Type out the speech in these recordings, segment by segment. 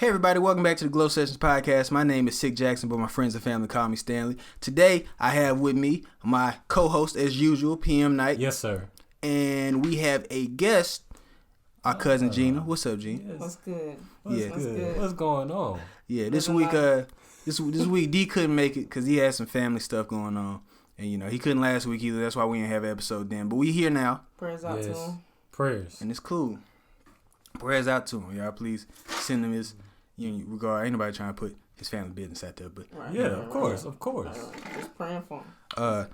Hey everybody, welcome back to the Glow Sessions podcast. My name is Sick Jackson, but my friends and family call me Stanley. Today, I have with me my co-host, as usual, PM Knight. Yes, sir. And we have a guest, our cousin Gina. What's up, Gina? Yes. What's good? What's good? What's going on? Yeah, this week D couldn't make it because he had some family stuff going on. And, you know, he couldn't last week either. That's why we didn't have an episode then. But we here now. Prayers out to him. Prayers. And it's cool. Prayers out to him. Y'all please send him his, regard. Ain't nobody trying to put his family business out there. But of course. Just praying for him.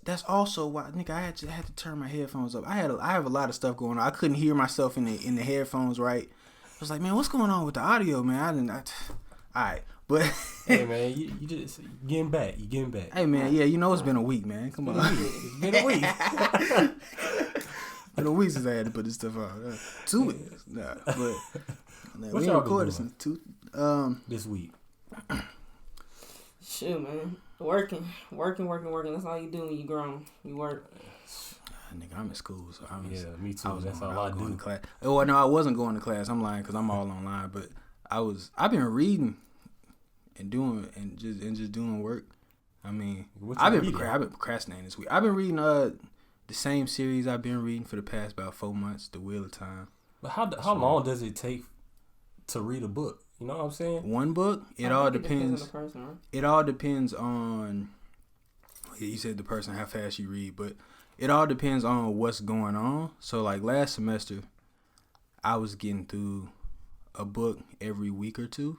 That's also why, nigga, I had to turn my headphones up. I have a lot of stuff going on. I couldn't hear myself in the headphones right. I was like, man, what's going on with the audio, man? All right. But hey man, you just getting back. You getting back. Hey man, yeah, it's been a week, man. Come on. It's been a week. Been a week since I had to put this stuff on. 2 weeks. Nah, but what we y'all recorded since this week. Shoot, man. Working. That's all you do when you grown. You work. Nigga, I'm in school, so me too. That's all I do. To class. Oh no, I wasn't going to class. I'm lying because I'm all online. But I've been reading and just doing work. I mean, I've been procrastinating this week. I've been reading the same series I've been reading for the past about 4 months, The Wheel of Time. But how long does it take to read a book? You know what I'm saying? One book. It all depends. On the person, right? It all depends on. Yeah, you said the person how fast you read, but it all depends on what's going on. So like last semester, I was getting through a book every week or two.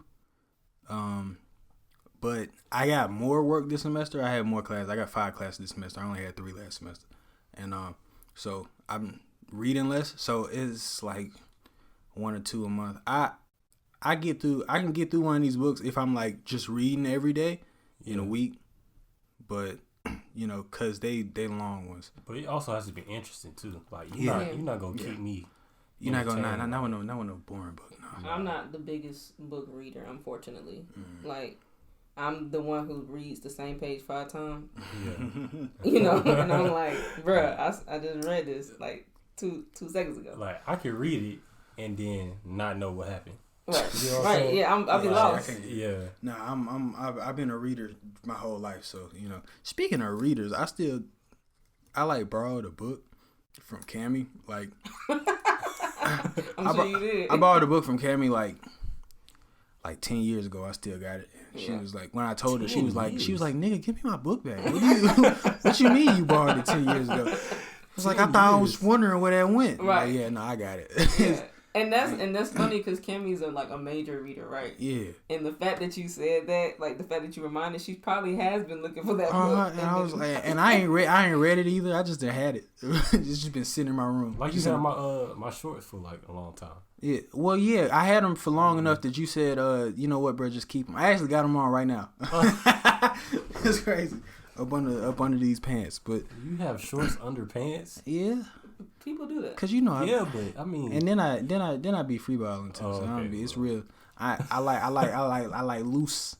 But I got more work this semester. I had more classes. I got 5 classes this semester. I only had 3 last semester. And so I'm reading less. So it's like 1 or 2 a month. I can get through one of these books if I'm like just reading every day in a week. But cause they long ones. But it also has to be interesting too. Like you're not gonna keep me. You're not gonna not with no boring book. No. I'm not the biggest book reader, unfortunately. Like I'm the one who reads the same page 5 times. Yeah. And I'm like, bruh, I just read this like two seconds ago. Like I can read it and then not know what happened. Right. You know what I'm saying? Yeah, I'll be lost. I've been a reader my whole life, so Speaking of readers, I like borrowed a book from Cammie. Like I'm sure you did. I borrowed a book from Cammie like 10 years ago. I still got it. She was like, when I told her, she was like, nigga, give me my book back. What you mean you borrowed it 10 years ago? It's like I thought I was wondering where that went. Right. Like, yeah, no, I got it. Yeah. And that's funny because Cammie's a major reader, right? Yeah. And the fact that you said that, like the fact that you reminded, she probably has been looking for that book. And I was like, and I ain't read it either. I just had it. It's just been sitting in my room. Like you had my shorts for like a long time. Yeah. Well, yeah, I had them for long enough that you said, you know what, bro, just keep them. I actually got them on right now. It's crazy. Up under these pants, but you have shorts under pants. Yeah. People do that. Cause but I mean, and then I be freeballing too. So okay, it's real. I like loose.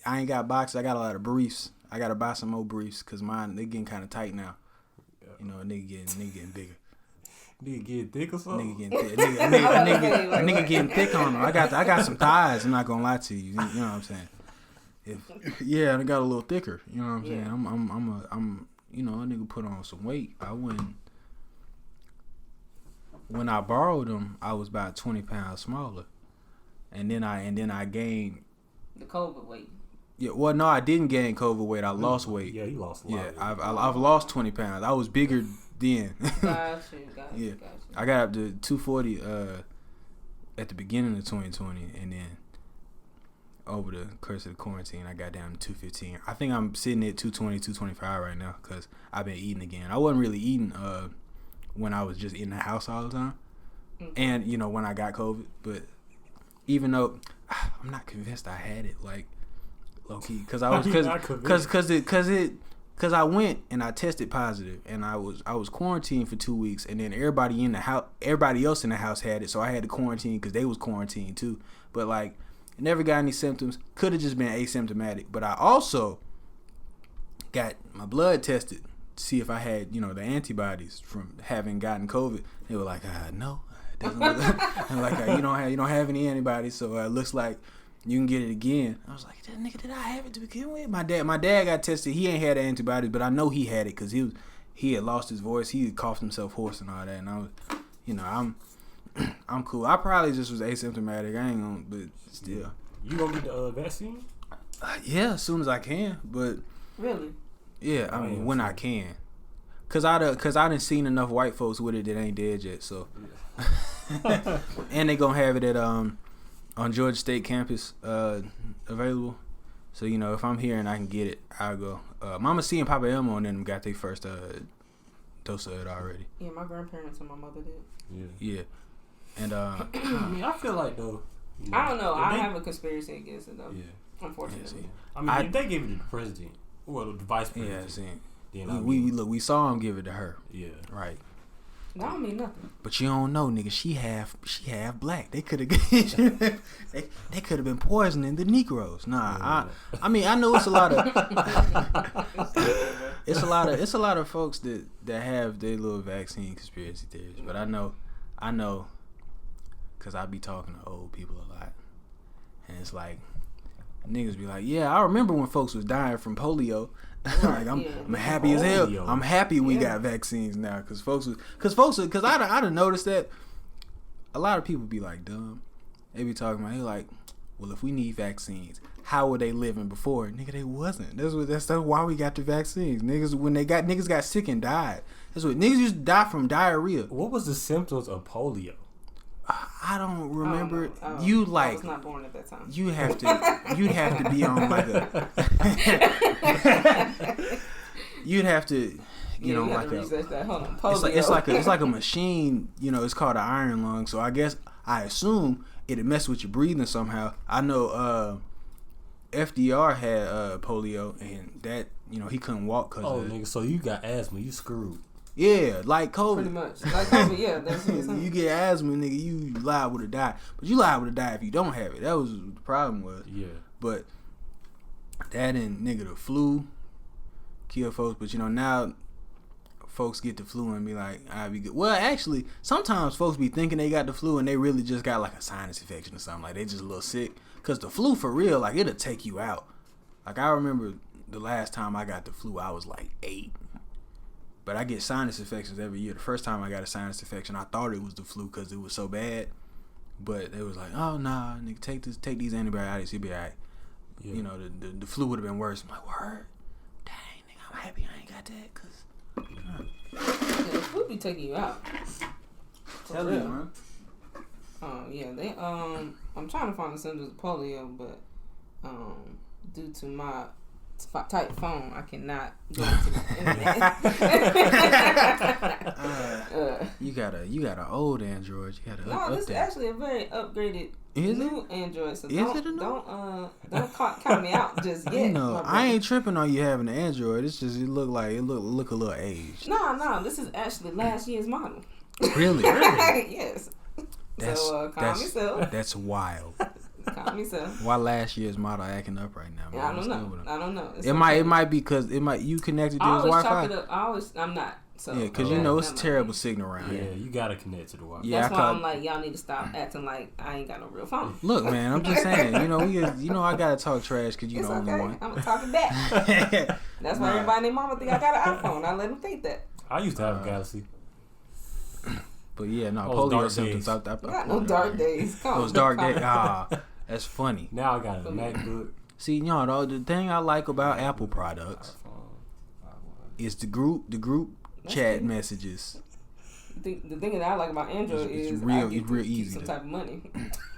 I ain't got boxes. I got a lot of briefs. I gotta buy some more briefs because mine they getting kind of tight now. A nigga getting bigger. Nigga getting thick or something? Nigga getting thick. A nigga getting thick on them. I got some thighs. I'm not gonna lie to you. You know what I'm saying? I got a little thicker. You know what I'm saying? I'm a nigga put on some weight. When I borrowed them, I was about 20 pounds smaller, and then I gained the COVID weight. Yeah, well, no, I didn't gain COVID weight. I lost weight. Yeah, you lost a lot. Yeah, I've lost 20 pounds. I was bigger then. Got you. I got up to 240 at the beginning of 2020, and then over the course of the quarantine, I got down to 215. I think I'm sitting at 220, 225 right now because I've been eating again. I wasn't really eating when I was just in the house all the time, and when I got COVID. But even though I'm not convinced I had it, like low key, because I went and I tested positive, and I was quarantined for 2 weeks, and then everybody else in the house had it, so I had to quarantine because they was quarantined too. But like, never got any symptoms. Could have just been asymptomatic. But I also got my blood tested to see if I had, the antibodies from having gotten COVID. They were like, no, Doesn't look like you don't have any antibodies, so it looks like you can get it again. I was like, nigga, did I have it to begin with? My dad got tested. He ain't had the antibodies, but I know he had it because he had lost his voice. He had coughed himself hoarse and all that. And I was, I'm cool. I probably just was asymptomatic. I ain't gonna, but still. You gonna get the vaccine? Yeah, as soon as I can. But really, yeah, I mean when I can. Cause I done seen enough white folks with it that ain't dead yet. So, and they gonna have it at on Georgia State campus available. So if I'm here and I can get it, I'll go. Mama C and Papa Elmo and them got their first dose of it already. Yeah, my grandparents and my mother did. Yeah. And I mean, I feel like though. I don't know. I have a conspiracy against it though. Yeah. Unfortunately. I mean, if they gave it to the president, well, the vice president. Yeah. Then we saw him give it to her. Yeah. Right. That don't mean nothing. But you don't know, nigga. She half black. They could have they could have been poisoning the Negroes. Nah, I mean I know it's a lot of it's a lot of folks that have their little vaccine conspiracy theories. But I know, cause I be talking to old people a lot, and it's like niggas be like, yeah, I remember when folks was dying from polio. Like I'm happy as hell. I'm happy we got vaccines now because I done noticed that a lot of people be like dumb. They be talking about like, well, if we need vaccines, how were they living before? Nigga, they wasn't. That's why we got the vaccines. Niggas got sick and died. That's what niggas used to die from diarrhea. What was the symptoms of polio? I don't remember. I was not born at that time. You'd have to be on like a. You'd have to, like a. Hold on, polio. It's like a machine. It's called an iron lung. So I assume it'd mess with your breathing somehow. I know FDR had polio and that he couldn't walk because of it. Nigga, so you got asthma, you screwed. Yeah, like COVID. Pretty much. Like COVID, yeah. That's what you get asthma, nigga, you liable to die. But you liable to die if you don't have it. That was the problem was. Yeah. But that and nigga the flu kill folks. But now folks get the flu and be like, I'll be good. Well, actually, sometimes folks be thinking they got the flu and they really just got like a sinus infection or something. Like they just a little sick. Cause the flu for real, like it'll take you out. Like I remember the last time I got the flu, I was like 8. But I get sinus infections every year. The first time I got a sinus infection, I thought it was the flu because it was so bad. But they was like, oh, nah, nigga, take these antibiotics, you'll be all right. Yeah. The flu would have been worse. I'm like, word? Dang, nigga, I'm happy I ain't got that because... the flu be taking you out. Tell me, man. Yeah, they, I'm trying to find the symptoms of polio, but, due to my type phone, I cannot go to the internet. You got an old Android. You got to no, this is actually a very upgraded new Android. So don't count me out just yet. I ain't tripping on you having an Android. It's just it look a little aged. No, this is actually last year's model. Really? Yes. Calm yourself. That's wild. Calm yourself. Why last year's model acting up right now? Yeah, I don't know. It might be because you connected to his Wi-Fi. I'm not. So yeah, because it's a terrible signal around here. Yeah, you gotta connect to the Wi-Fi. Yeah, that's why I'm like, y'all need to stop acting like I ain't got no real phone. Look, man, I'm just saying. I gotta talk trash because you're the only one. I'm talking back. That's why everybody and their mama think I got an iPhone. I let them think that. I used to have a Galaxy. But yeah, no, polio symptoms. I got no dark days. Those dark days. That's funny. Now I got a MacBook. See, the thing I like about Apple products is the group chat messages. The thing that I like about Android is real, I get real to easy keep some type of money.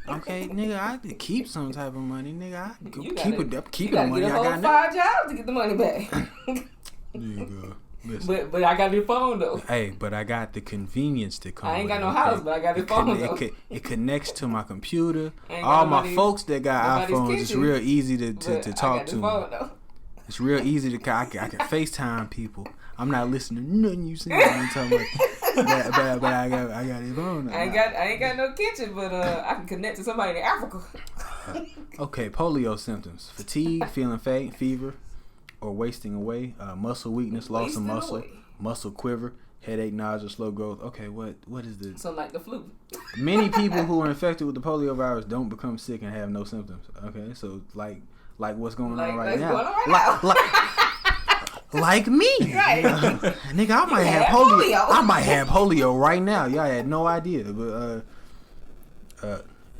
Okay, nigga, I could keep some type of money, nigga. I keep the money. You gotta get a whole 5 jobs to get the money back. There you go. Listen. But I got your phone though. Hey, but I got the convenience to come. I ain't got no house, but I got your phone though. It connects to my computer. All my folks that got iPhones, it's real easy to talk to. Phone, it's real easy to I can FaceTime people. I'm not listening to nothing you saying. I'm talking about, but I got his phone. I ain't got no kitchen, but I can connect to somebody in Africa. Okay, polio symptoms: fatigue, feeling faint, fever, or wasting away, muscle weakness, loss of muscle quiver, headache, nausea, slow growth. Okay, what is the? So like the flu. Many people who are infected with the polio virus don't become sick and have no symptoms. Okay, so like what's going on right now? Going on right now. Like me, right? Nigga, I might have polio. I might have polio right now. Y'all had no idea, but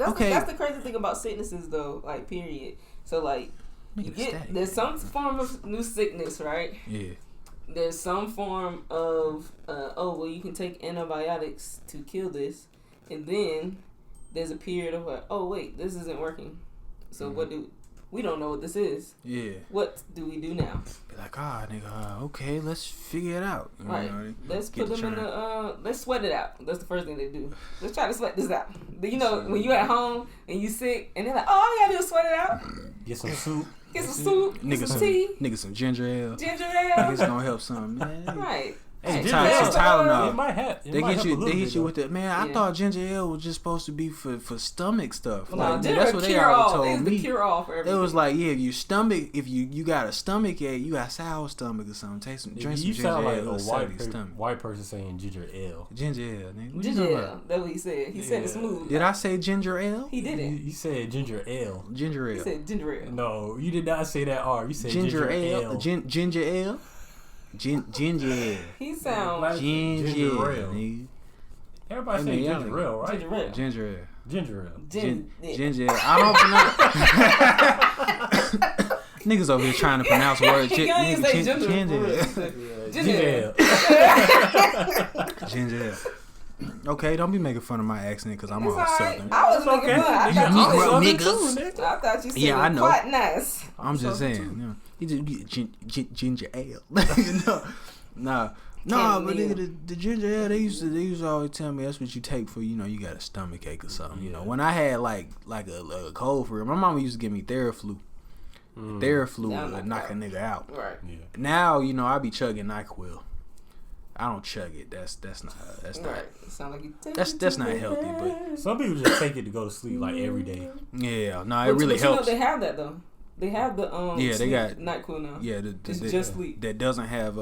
okay. That's the crazy thing about sicknesses, though. Like, period. So like, there's some form of new sickness, right? Yeah. There's some form of you can take antibiotics to kill this, and then there's a period of wait, this isn't working. So we don't know what this is. Yeah. What do we do now? Be like, nigga, okay, let's figure it out. You right. know, let's put them in the let's sweat it out. That's the first thing they do. Let's try to sweat this out. You know, when you at home and you sick and they're like, all you gotta do is sweat it out. Get some soup. Get some soup. Get some tea. Nigga, some ginger ale. Ginger ale. Nigga's gonna help some, man. Right. Hey, Tylenol. It might have. They hit you with the man. I thought ginger ale was just supposed to be for stomach stuff. Well, like, that's what they always told me. The cure all for everything. It was like, if you got a stomach ache, you got sour stomach or something. Drink some ginger ale. You sound like a white person saying ginger ale. Ginger ale, nigga. Ginger ale. That's what he said. He said it smooth. Did I say ginger ale? He didn't. You said ginger ale. Ginger ale. He said ginger ale. No, you did not say that R. You said ginger ale. Ginger ale. Ginger ale. He sounds like ginger ale. Everybody say ginger ale, right? Ginger ale. Ginger ale. Ginger ale. Ginger ale. I don't pronounce. Niggas over here trying to pronounce words. Ginger ale. Ginger ale. Ginger ale. Okay, don't be making fun of my accent because I'm all southern. I was making fun. I thought you said I know. Quite nice. I'm just saying. You just get ginger ale. No, but nigga, the ginger ale, they used to always tell me that's what you take for, you got a stomach ache or something. You know, when I had like a cold for real, my mama used to give me Theraflu. Theraflu would knock a nigga out. Right. Yeah. Now, I be chugging NyQuil. I don't chug it. That's not. Right. Sound like you take that's not healthy. But some people just take it to go to sleep like every day. Yeah, no, it really helps. They have that though. They have the they got NyQuil now. Yeah, it's just sleep. That doesn't have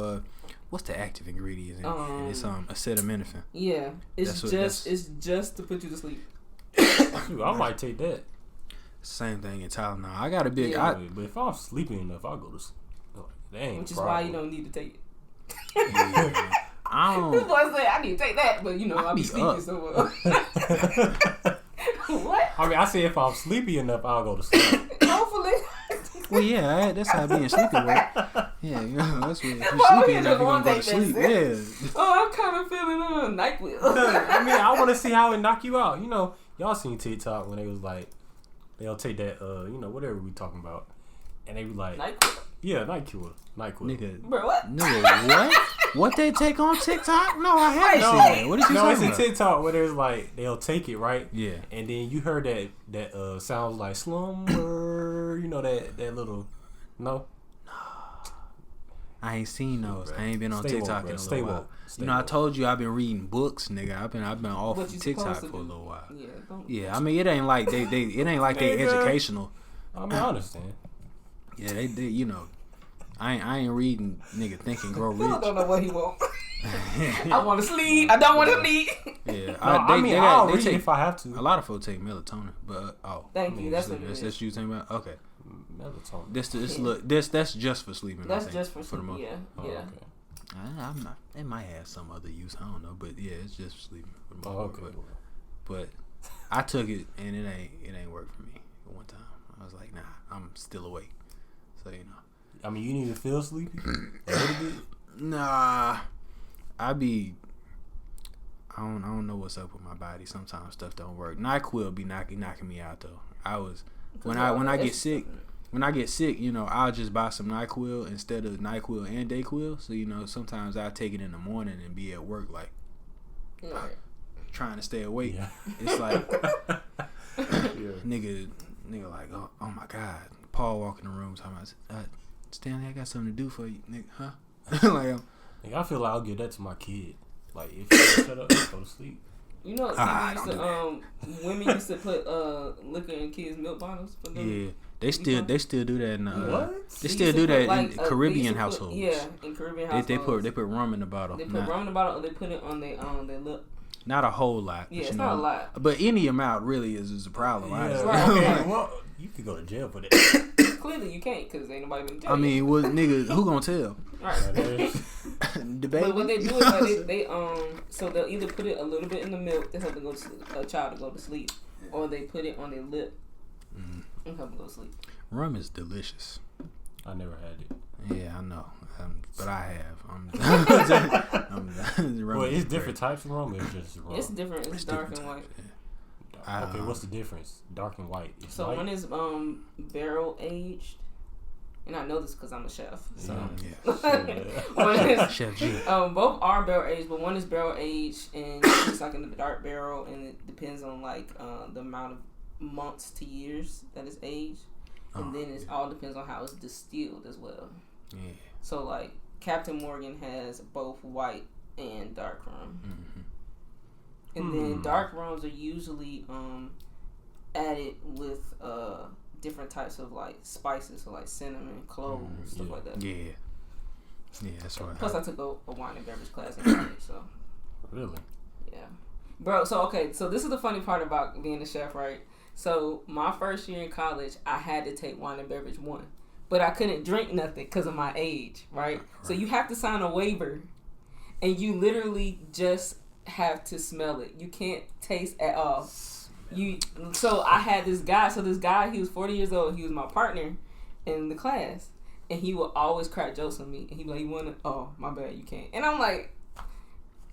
what's the active ingredients in it? It's acetaminophen. Yeah, it's just to put you to sleep. Shoot, I might take that. Same thing in Tylenol. I got a big. But if I'm sleeping enough, I'll go to sleep. Which is why you don't need to take it. Yeah. I don't. This boy said I need to take that, but I be sleeping so well. What? I mean, I say if I'm sleepy enough, I'll go to sleep. Hopefully. Well, yeah, that's how being sleepy works. Yeah, that's what. If you're sleepy enough, you're gonna go to sleep. Yeah. Oh, I'm kind of feeling NyQuil. I mean, I want to see how it knock you out. Y'all seen TikTok when they was like, they'll take that, whatever we talking about, and they be like, NyQuil. Yeah, NyQuil. Nigga. Bro, what? Nigga, what? What they take on TikTok? No, I haven't seen that. What is you talking about? It's a TikTok where there's like, they'll take it, right? Yeah. And then you heard that sounds like slumber, that little, no? I ain't seen those. Bro. I ain't been on TikTok in a little while. I woke. told you I've been reading books, nigga. I've been off of TikTok for a little while. Yeah, I mean it ain't like they educational. I mean, I understand. Yeah, they I ain't reading nigga Think and Grow Rich. I don't know what he want. I want to sleep. I don't want to sleep. Yeah, I'll read if I have to. A lot of folks take melatonin, but thank you. That's what it is. That's you talking about. Okay. Melatonin. That's just for sleeping. That's just for sleeping. Yeah. Okay. I'm not. It might have some other use. I don't know, but yeah, it's just for sleeping. For the most part. But I took it and it ain't worked for me. One time I was like, nah, I'm still awake. So I mean, you need to feel sleepy a little bit. Nah, I don't know what's up with my body. Sometimes stuff don't work. NyQuil be knocking me out though. When I get sick, I'll just buy some NyQuil instead of NyQuil and Dayquil. So sometimes I take it in the morning and be at work like trying to stay awake. Yeah. It's like nigga like oh my god. Paul walk in the room talking about Stanley, I got something to do for you, nigga, huh? I feel like I'll give that to my kid. Like, if you shut up, go to sleep. Women used to put liquor in kids' milk bottles for them? Yeah, They still do that in what? They still do that like, in Caribbean households. Yeah, in Caribbean households. They put rum in the bottle. They put rum in the bottle, or they put it on their lip. Not a whole lot. Yeah, it's not a lot. But any amount really is a problem. Yeah, right. Okay, well, you could go to jail for that. Clearly, you can't because ain't nobody been tell I mean, what nigga? Who gonna tell? Right. The baby. But what they do is like they so they'll either put it a little bit in the milk to help a child to go to sleep, or they put it on their lip and help them go to sleep. Rum is delicious. I never had it. Yeah, I know, but I have. Well, it's different types of rum. It's just rum. It's different. It's dark and white. Okay, what's the difference? Dark and white. It's so white? one is barrel aged, and I know this because I'm a chef. So one is Chef G. both are barrel aged, but one is barrel aged and it's like in the dark barrel, and it depends on like the amount of months to years that it's aged, and then it all depends on how it's distilled as well. Yeah. So like Captain Morgan has both white and dark rum. And then dark rums are usually added with different types of like spices, so like cinnamon, cloves, stuff like that. Yeah. Yeah, that's right. Plus, I took a wine and beverage class in college, so. Really? Yeah. Bro, so this is the funny part about being a chef, right? So my first year in college, I had to take wine and beverage 1. But I couldn't drink nothing because of my age, right? So you have to sign a waiver, and you literally just have to smell it. You can't taste at all. So I had this guy. So this guy, he was 40 years old. He was my partner in the class, and he would always crack jokes on me. And he'd be like, "You wanna? Oh, my bad, you can't." And I'm like,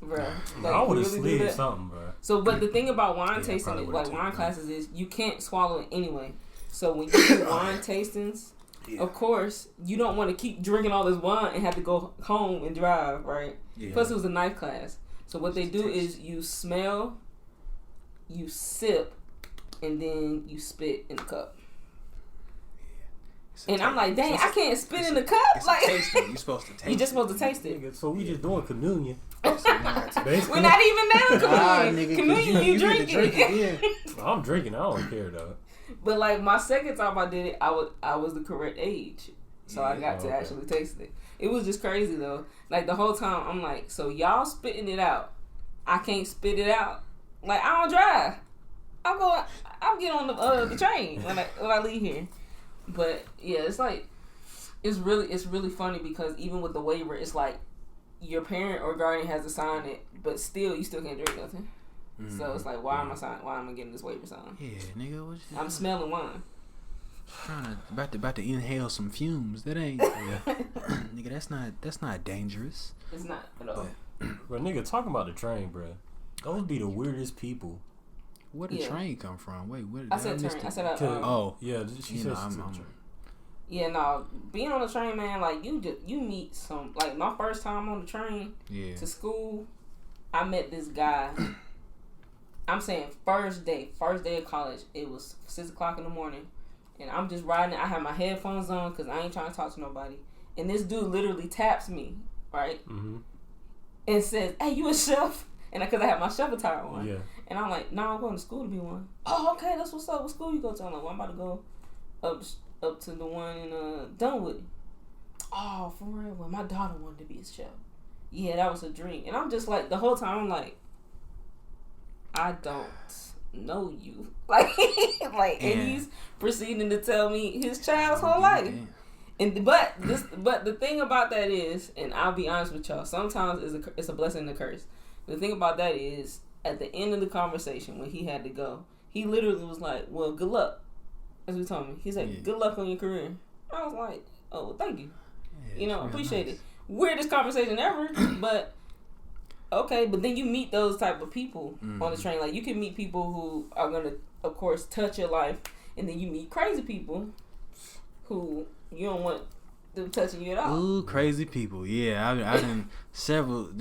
"Bro, like, I would have really slid something, bro." So, but the thing about wine tasting, like wine classes, is you can't swallow it anyway. So when you do wine tastings, of course, you don't want to keep drinking all this wine and have to go home and drive, right? Yeah. Plus, it was a knife class. So what they do is you smell, you sip, and then you spit in the cup. And I'm like, dang, I can't spit in the cup. Like, you're supposed to taste it. You're just supposed to taste it. So we just doing communion. We're not even down communion. Communion, you drinking. I'm drinking. I don't care though. But like my second time I did it, I was the correct age, so I got to actually taste it. It was just crazy though. Like the whole time, I'm like, so y'all spitting it out, I can't spit it out. Like I don't drive. I'll get on the train when I leave here. But yeah, it's like it's really funny because even with the waiver, it's like your parent or guardian has to sign it, but still you still can't drink nothing. So it's like, why am I getting this waiver signed? Yeah, nigga, I'm smelling wine. About to inhale some fumes. That ain't nigga. That's not dangerous. It's not at all. Bro, nigga, talking about the train, bro. Those be the weirdest people. Where did the train come from? Wait, where did I said train? I said yeah. She said yeah, no. Being on the train, man, like you meet some. Like my first time on the train to school, I met this guy. I'm saying first day of college. It was 6:00 in the morning, and I'm just riding. I have my headphones on because I ain't trying to talk to nobody. And this dude literally taps me, right, and says, "Hey, you a chef?" And because I have my chef attire on, and I'm like, "No, I'm going to school to be one." Oh, okay, that's what's up. What school you go to? I'm like, "Well, I'm about to go up to the one in Dunwoody." Oh, for real? Well, my daughter wanted to be a chef. Yeah, that was a dream. And I'm just like, the whole time I'm like, I don't know you. Like, and he's proceeding to tell me his child's whole life. And but the thing about that is, and I'll be honest with y'all, sometimes it's a blessing and a curse. The thing about that is, at the end of the conversation when he had to go, he literally was like, "Well, good luck." As he told me, he's like, "Good luck on your career." I was like, "Oh, well, thank you. Appreciate it." Weirdest conversation ever, but. Okay, but then you meet those type of people on the train. Like, you can meet people who are going to, of course, touch your life. And then you meet crazy people who you don't want them touching you at all. Ooh, crazy people. Yeah, I done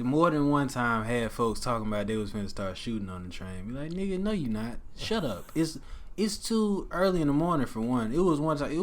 more than one time had folks talking about they was finna start shooting on the train. Be like, nigga, no you not. Shut up. It's too early in the morning for one. It was one day, it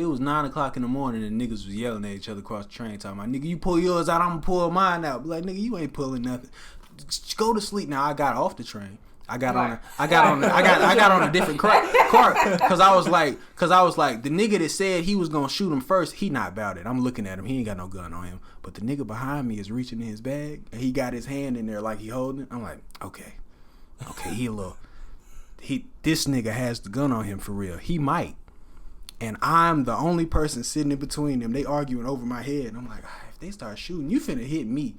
was 9:00 in the morning and niggas was yelling at each other across the train talking about, "Nigga, you pull yours out, I'm gonna pull mine out." Be like, nigga, you ain't pulling nothing. Just go to sleep. Now I got off the train. I got on a different cart because I was like the nigga that said he was gonna shoot him first, he not about it. I'm looking at him, he ain't got no gun on him, but the nigga behind me is reaching in his bag and he got his hand in there like he holding it. I'm like, okay, this nigga has the gun on him for real. He might, and I'm the only person sitting in between them. They arguing over my head, and I'm like, if they start shooting, you finna hit me.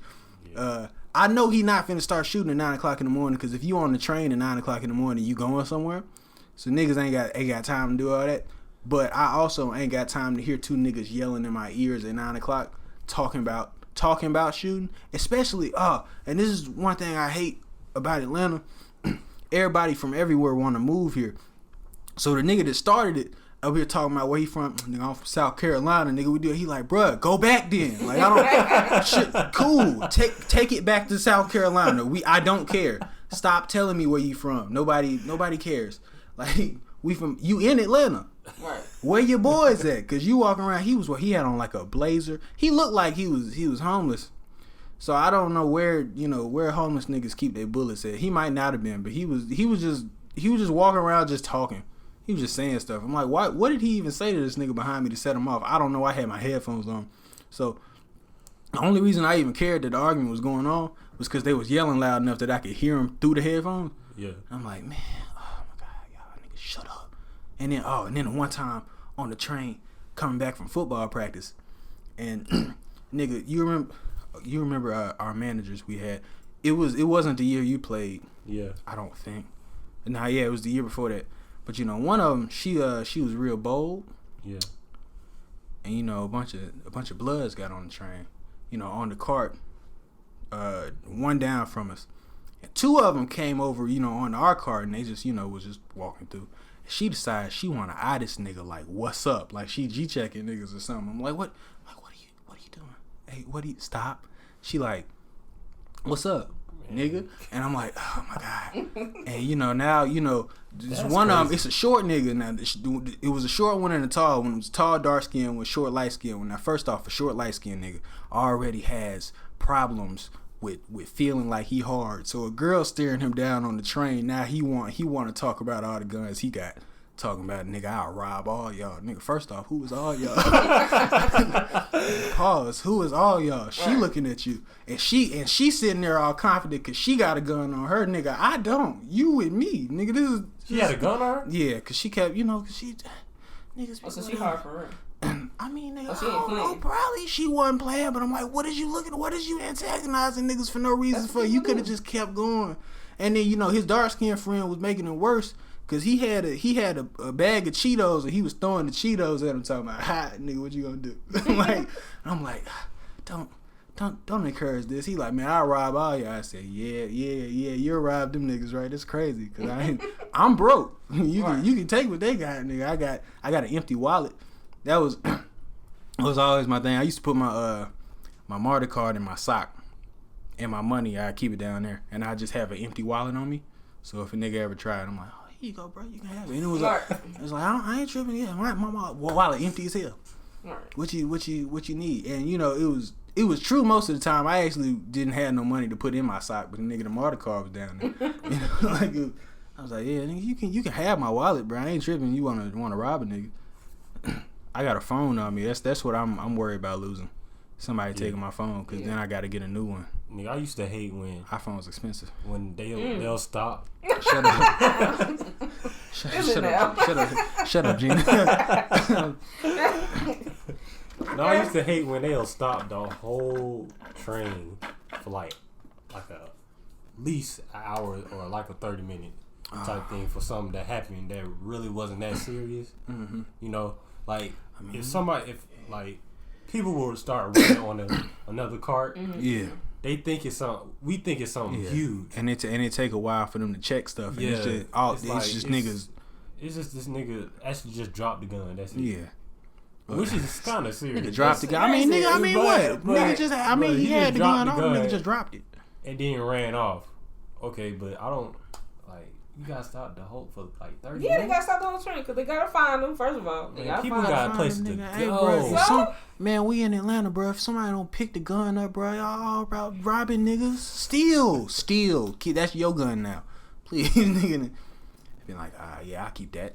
Yeah. I know he not finna start shooting at 9 o'clock in the morning, because if you on the train at 9 o'clock in the morning, you going somewhere. So niggas ain't got time to do all that. But I also ain't got time to hear two niggas yelling in my ears at 9 o'clock talking about shooting. Especially, and this is one thing I hate about Atlanta. Everybody from everywhere want to move here. So the nigga that started it up here talking about where he from, nigga, I'm from South Carolina, nigga, we do it. He like, bruh, go back then. Like, I don't, shit, cool. Take it back to South Carolina. I don't care. Stop telling me where you from. Nobody cares. Like, you in Atlanta. Right. Where your boys at? Cause you walking around, he had on like a blazer. He looked like he was homeless. So I don't know where homeless niggas keep their bullets at. He might not have been, but he was just walking around just talking. He was just saying stuff. I'm like, what did he even say to this nigga behind me to set him off? I don't know. I had my headphones on. So the only reason I even cared that the argument was going on was because they was yelling loud enough that I could hear them through the headphones. Yeah. I'm like, man, oh my God, y'all niggas shut up. And then one time on the train coming back from football practice, and nigga, you remember our managers we had. It wasn't the year you played. Yeah. I don't think. Nah, yeah, it was the year before that. But one of them, she was real bold. Yeah. And a bunch of Bloods got on the train, on the cart, one down from us. And two of them came over, on our cart, and they just, was just walking through. She decided she want to eye this nigga like, what's up? Like she G-checking niggas or something. I'm like, what are you doing? Hey, stop. She like, what's up, nigga? And I'm like, oh my God. And now this one of them, it's a short nigga. Now it was a short one and a tall one. It was tall, dark skin with short, light skin one. Now first off, a short, light skin nigga already has problems with feeling like he hard. So a girl staring him down on the train. Now he want to talk about all the guns he got. Talking about, nigga, I'll rob all y'all. Nigga, first off, who is all y'all? Pause. Who is all y'all? She looking at you. And she sitting there all confident because she got a gun on her. Nigga, I don't. You with me. Nigga, this is... She had a gun on her? Yeah, because she kept, because she... Niggas so she hard for her. I mean, nigga, I don't know, probably she wasn't playing, but I'm like, what is you antagonizing niggas for no reason for? You could have just kept going. And then, his dark-skinned friend was making it worse. Cause he had a bag of Cheetos and he was throwing the Cheetos at him, talking about, "Hi, nigga, what you gonna do?" I'm like, don't encourage this. He like, man, I'll rob all y'all. I said, yeah, you'll rob them niggas, right? That's crazy. Cause I'm broke. You can take what they got, nigga. I got an empty wallet. That was always my thing. I used to put my MARTA card in my sock, and my money I keep it down there, and I just have an empty wallet on me. So if a nigga ever tried, I'm like, here you go, bro. You can have it. And it was like, I ain't tripping. Yeah, my wallet empty as hell. Right. What you need? And it was true most of the time. I actually didn't have no money to put in my sock, but the nigga the MARTA card was down there. I was like, yeah, nigga, you can have my wallet, bro. I ain't tripping. You wanna rob a nigga? I got a phone on me. That's what I'm worried about losing. Somebody taking my phone, because then I got to get a new one. Nigga, I used to hate when iPhone's expensive. When they'll stop. Shut up. Shut up, Gina. No, I used to hate when they'll stop the whole train for like at least an hour or like a 30-minute type thing for something that happened that really wasn't that serious. Mm-hmm. If people will start running on another cart. Mm-hmm. Yeah. They think it's something. We think it's something huge, and it take a while for them to check stuff. And it's just niggas. It's just this nigga actually just dropped the gun. That's it. Yeah, which is kind of serious. Nigga dropped the gun. He had the gun on. Nigga just dropped it, and then ran off. Okay, but I don't You gotta stop the whole for like 30 minutes? Yeah, they gotta stop the whole train because they gotta find them, first of all. People got places to go. Hey, bro, man, we in Atlanta, bro. If somebody don't pick the gun up, bro, y'all about robbing niggas. Steal. That's your gun now. please, nigga. Be like, yeah, I'll keep that.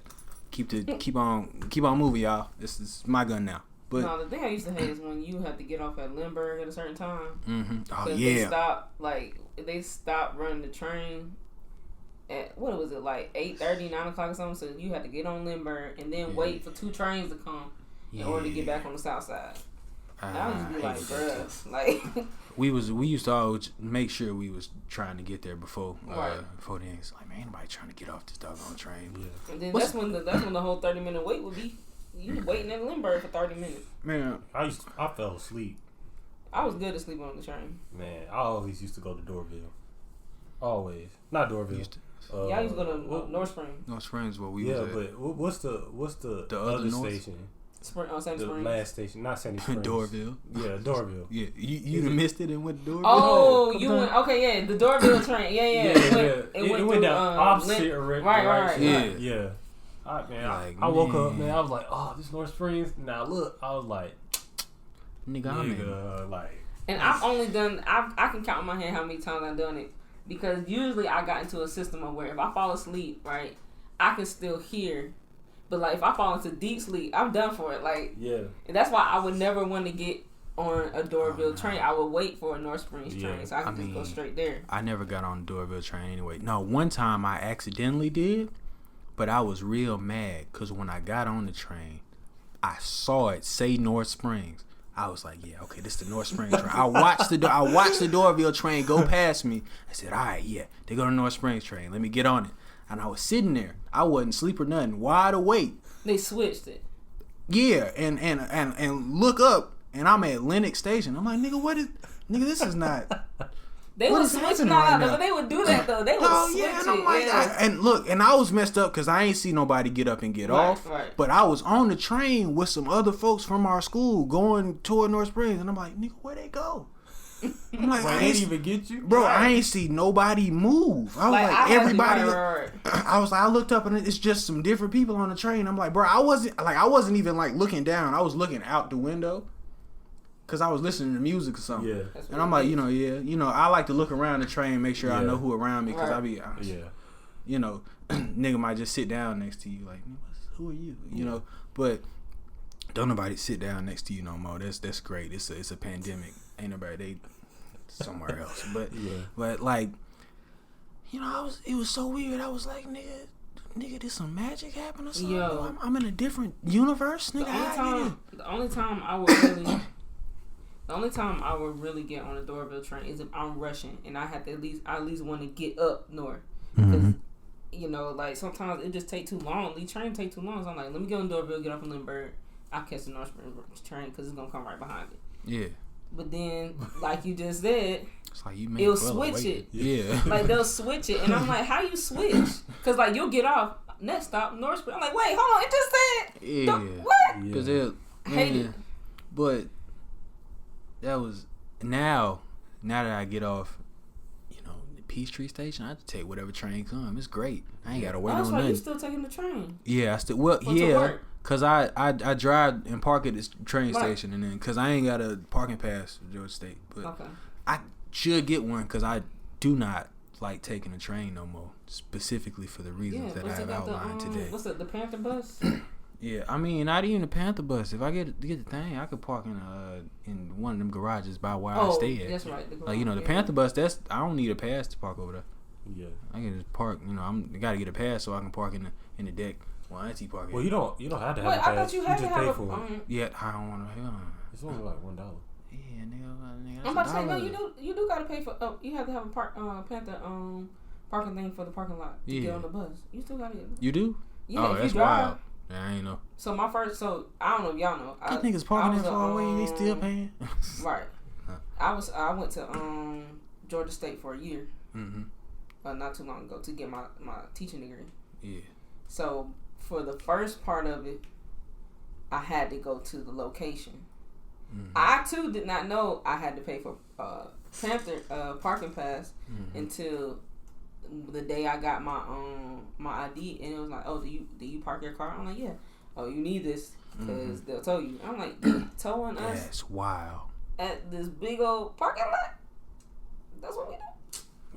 Keep on moving, y'all. This is my gun now. But no, the thing I used to hate is when you have to get off at Lindbergh at a certain time. Mm-hmm. Oh yeah. They stopped running the train at what was it, like 8:30, 9 o'clock or something. So you had to get on Lindbergh and then wait for 2 trains to come in order to get back on the south side. I used to be like, bruh, like. We used to always make sure we was trying to get there before then. It's like, man, ain't nobody trying to get off this doggone train. Yeah. And then that's when the whole 30-minute wait would be. You waiting at Lindbergh for 30 minutes. Man, I fell asleep. I was good at sleeping on the train. Man, I always used to go to Dorville. Always, not Dorville. Y'all used to go to North Springs. North Springs, where we was at. But what's the other station? Sandy Springs. Last station, not Sandy Springs. Dorville. Yeah, Dorville. Yeah, you missed it and went to Dorville. Oh, you went. Okay, yeah, the Dorville train. Yeah. It went down opposite direction. Right. Yeah. I woke up, man. I was like, oh, this North Springs. Now look, I was like, nigga, like. And I've only done. I can count on my hand how many times I've done it, because usually I got into a system of where if I fall asleep, right, I can still hear. But like if I fall into deep sleep, I'm done for it. Like, yeah. And that's why I would never want to get on a Dorville train. I would wait for a North Springs train so I could just go straight there. I never got on the Dorville train anyway. No, one time I accidentally did, but I was real mad because when I got on the train, I saw it say North Springs. I was like, yeah, okay, this is the North Springs train. I watched the Dorville train go past me. I said, all right, yeah, they go to North Springs train. Let me get on it. And I was sitting there. I wasn't asleep or nothing. Wide awake. They switched it. Yeah, and look up, and I'm at Lenox Station. I'm like, nigga, this is not. They would switch it out, but they would do that though. They would switch and I'm like, and look, and I was messed up because I ain't see nobody get up and get off. Right. But I was on the train with some other folks from our school going toward North Springs, and I'm like, nigga, where they go? I'm like, I ain't even get you, bro. I ain't see nobody move. I was like everybody. I was like, I looked up and it's just some different people on the train. I'm like, bro, I wasn't even like looking down. I was looking out the window because I was listening to music or something. Yeah, and I'm like, I like to look around the train, make sure I know who around me because nigga might just sit down next to you. Like, who are you? You know, but don't nobody sit down next to you no more. That's great. It's a pandemic. Ain't nobody, they somewhere else. But but like, it was so weird. I was like, nigga, did some magic happen or something? Yo, I'm in a different universe, nigga. The only time I would really get on a Dorville train is if I'm rushing and I have to at least want to get up north. Because like sometimes it just take too long. These trains take too long. So I'm like, let me get on Dorville, get off in Lindbergh. I'll catch the North Springs train because it's gonna come right behind it. Yeah. But then, like you just said, it's like you it'll switch it. Yeah. Like they'll switch it, and I'm like, how you switch? Because like you'll get off next stop North Springs. I'm like, wait, hold on, it just said what? Because I hate it. But that was now that I get off, the Peachtree Station, I have to take whatever train comes. It's great. I ain't gotta wait on nothing. That's why you still taking the train. Yeah, I still Cause I drive and park at this train station, and then cause I ain't got a parking pass for Georgia State, but I should get one cause I do not like taking a train no more, specifically for the reasons that I have outlined today. What's it? The Panther bus? Yeah, I mean not even the Panther bus. If I get the thing, I could park in one of them garages by where I stay at. That's right. The Panther bus. I don't need a pass to park over there. Yeah, I can just park. I gotta get a pass so I can park in the deck. Well, auntie park. Well, you don't have to have a pass. I thought you had to have pay for it. Yeah, I don't want to. It's only like $1. Yeah, nigga. I'm about to say no. You do gotta pay for. You have to have a Panther parking thing for the parking lot to get on the bus. You still gotta get. You do? Yeah, that's wild. Yeah, I ain't know. So I don't know if y'all know. I think it's parking that far away. They still paying. Right. I went to Georgia State for a year. Mm-hmm. Not too long ago to get my teaching degree. Yeah. So for the first part of it, I had to go to the location. Mm-hmm. I too did not know I had to pay for Panther parking pass until the day I got my ID, and it was like, oh, do you park your car? I'm like, yeah. Oh, you need this because they'll tow you. I'm like, towing us. That's wild. At this big old parking lot. That's what we do.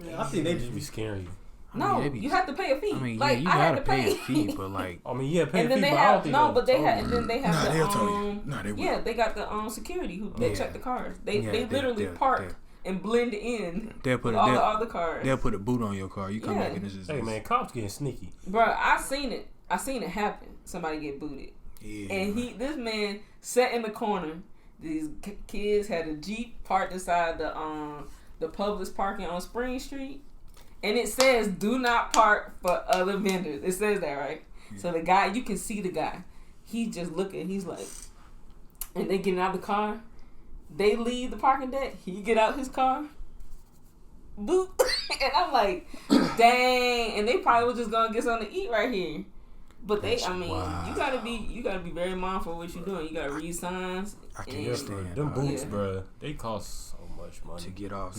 Yeah, I think they just be scaring you. No, you have to pay a fee. I mean, like, you I gotta had to pay a fee, but like, I mean, yeah, pay and a then fee, they but I don't have think no, but they told have, and then they have the they'll tell you. No, they yeah, they got the security who they check the cars. They literally they'll- park and blend in. They'll put all the other cars. They'll put a boot on your car. You come back and it's just. Hey man, cops getting sneaky. Bro, I seen it happen. Somebody get booted. Yeah. And this man sat in the corner. These kids had a Jeep parked inside the Publix parking on Spring Street, and it says "Do not park for other vendors." It says that, right? Yeah. So the guy, you can see the guy. He just looking. He's like, and they get out of the car. They leave the parking deck. He get out his car. Boop. And I'm like, dang. And they probably was just gonna get something to eat right here. But you gotta be very mindful of what you're doing. You gotta read signs. I can't understand. Them boots, bro, they cost so much money to get off.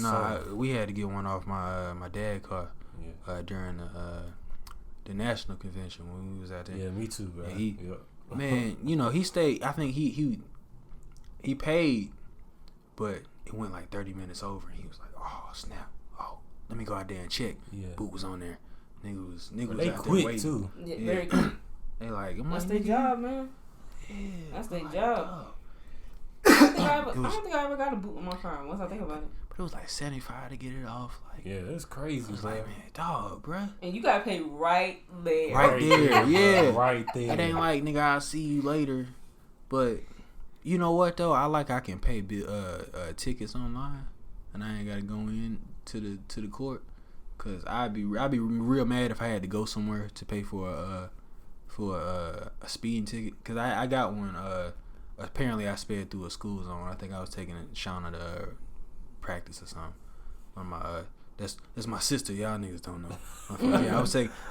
We had to get one off my dad's car during the national convention when we was out there. Yeah, me too, bro. Man, he stayed. I think he paid, but it went like 30 minutes over, and he was like, "Oh snap! Oh, let me go out there and check." Yeah, boot was on there. Nigga was they out quick there waiting. Too. Yeah, very quick. They like, that's their job, man. Yeah, that's their job. I don't think I ever got a boot in my car. Once I think about it, but it was like $75 to get it off. Like, yeah, that's crazy. I was like, man, dog, bro. And you gotta pay right there. Right there, yeah, right there. It ain't like, nigga, I'll see you later. But you know what though? I can pay tickets online, and I ain't gotta go in to the court. Cause I'd be real mad if I had to go somewhere to pay for a speeding ticket. Cause I got one. Apparently I sped through a school zone. I think I was taking Shauna to practice or something. Or that's my sister. Y'all niggas don't know. Yeah,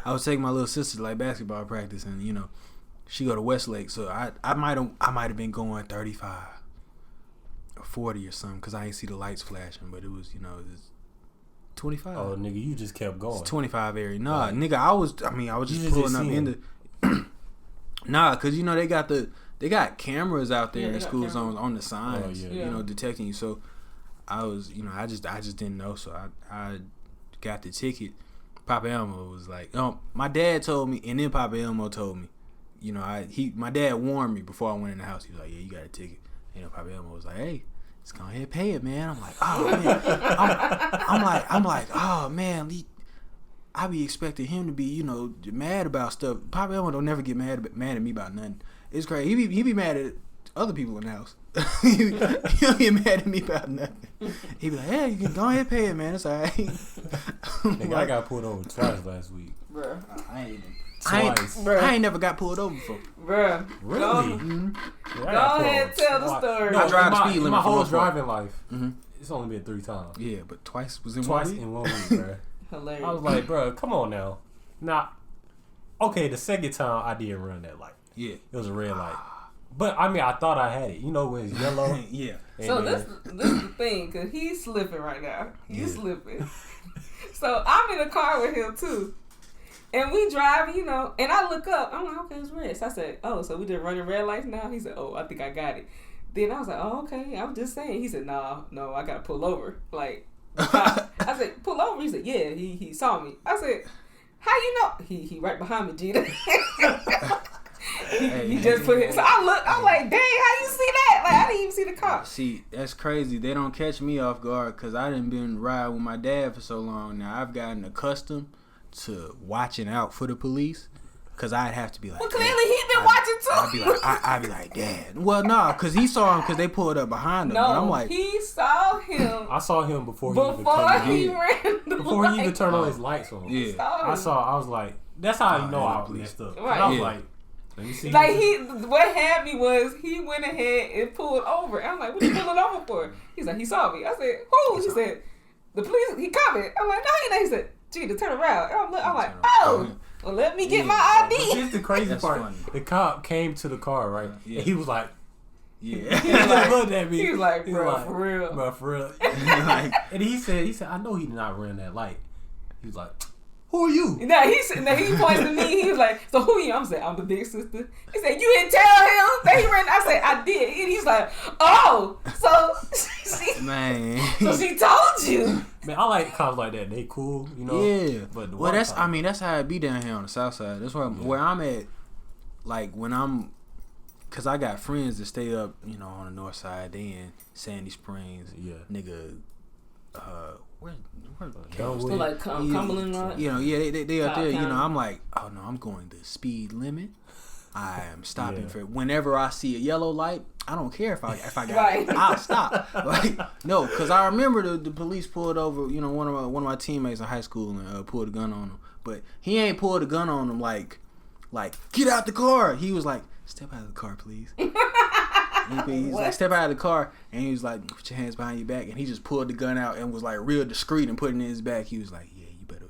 I was taking my little sister to like basketball practice, and she go to Westlake. So I might have been going 35 or 40 or something. Cause I ain't see the lights flashing, but it was it was 25. Oh, nigga, you just kept going. It's 25 area. Nah, right. Nigga, I was just pulling up in the. Nah, cause they got cameras out there in school zones on the signs, detecting you. So I was, I just didn't know. So I got the ticket. Papa Elmo was like, my dad told me, and then Papa Elmo told me, my dad warned me before I went in the house. He was like, yeah, you got a ticket. Papa Elmo was like, hey, let's go ahead and pay it, man. I'm like, oh man. I'm like, oh man, I be expecting him to be, mad about stuff. Papa Elmo don't never get mad at me about nothing. It's crazy. He be mad at other people in the house. He don't get mad at me about nothing. He be like, hey, you can go ahead and pay it, man. It's alright. Nigga, I got pulled over twice last week. Bruh. I ain't never got pulled over before. Bruh. Really? Go ahead and tell the story. I drive the speed limit my whole for driving life. Mm-hmm. It's only been 3 times. Yeah, but twice was in one week, bro. Hilarious. I was like, bro, come on now. Now, okay, the second time I did run that light. Yeah. It was a red light. But, I thought I had it. When it's yellow? Yeah. So, this is the thing, because he's slipping right now. He's slipping. So, I'm in a car with him, too. And we drive, and I look up. I'm like, okay, it's red. So I said, oh, so we just running red lights now? He said, oh, I think I got it. Then I was like, oh, okay. I was just saying. He said, no, I got to pull over. Like, I said, pull over? He said, yeah, he saw me. I said, how you know? He right behind me, Gina. he just put it. So I look, I'm like, dang, how you see that? Like, I didn't even see the car. See, that's crazy. They don't catch me off guard because I done been riding with my dad for so long now. I've gotten accustomed to watching out for the police, cause I'd have to be like, well, clearly he'd been watching too. I'd be like, Dad. Well, nah, cause he saw him, cause they pulled up behind him. No, and I'm like, he saw him. I saw him before he even turned on his lights on. Yeah, I was like, that's how I know I messed up. Right. I was like, let me see. Like what had me was he went ahead and pulled over. And I'm like, what you pulling over for? He's like, he saw me. I said, who? He said, the police. He commented. I'm like, no, he ain't. He said, gee, to turn around. I'm like, oh, well, let me get my ID. But here's the crazy part. Funny. The cop came to the car, right? Yeah. And he was like, yeah. He was like, look at me. He was like, bro, for real. Bro, for real. And he said, I know he did not run that light. He was like, who are you? Now he points to me. He was like, so who are you? I'm saying, I'm the big sister. He said, you didn't tell him that he ran. I said, I did. And he's like, oh, so she told you. Man, I like cops like that. They cool, you know. Yeah. But Well, that's that's how it be down here on the south side. That's where I'm at. Like when I'm, cause I got friends that stay up, you know, on the north side. They in Sandy Springs. Yeah. Nigga. Where like Cumberland, right? You know, yeah, they up there. You know, County. I'm like, oh no, I'm going the speed limit. I am stopping for whenever I see a yellow light. I don't care if I got Right. I'll stop. Like no, because I remember the police pulled over. You know, one of my teammates in high school and pulled a gun on him. But he ain't pulled a gun on him like get out the car. He was like, step out of the car, please. He's like, step out of the car, and he was like, put your hands behind your back, and he just pulled the gun out and was like real discreet and put it in his back. He was like, yeah, you better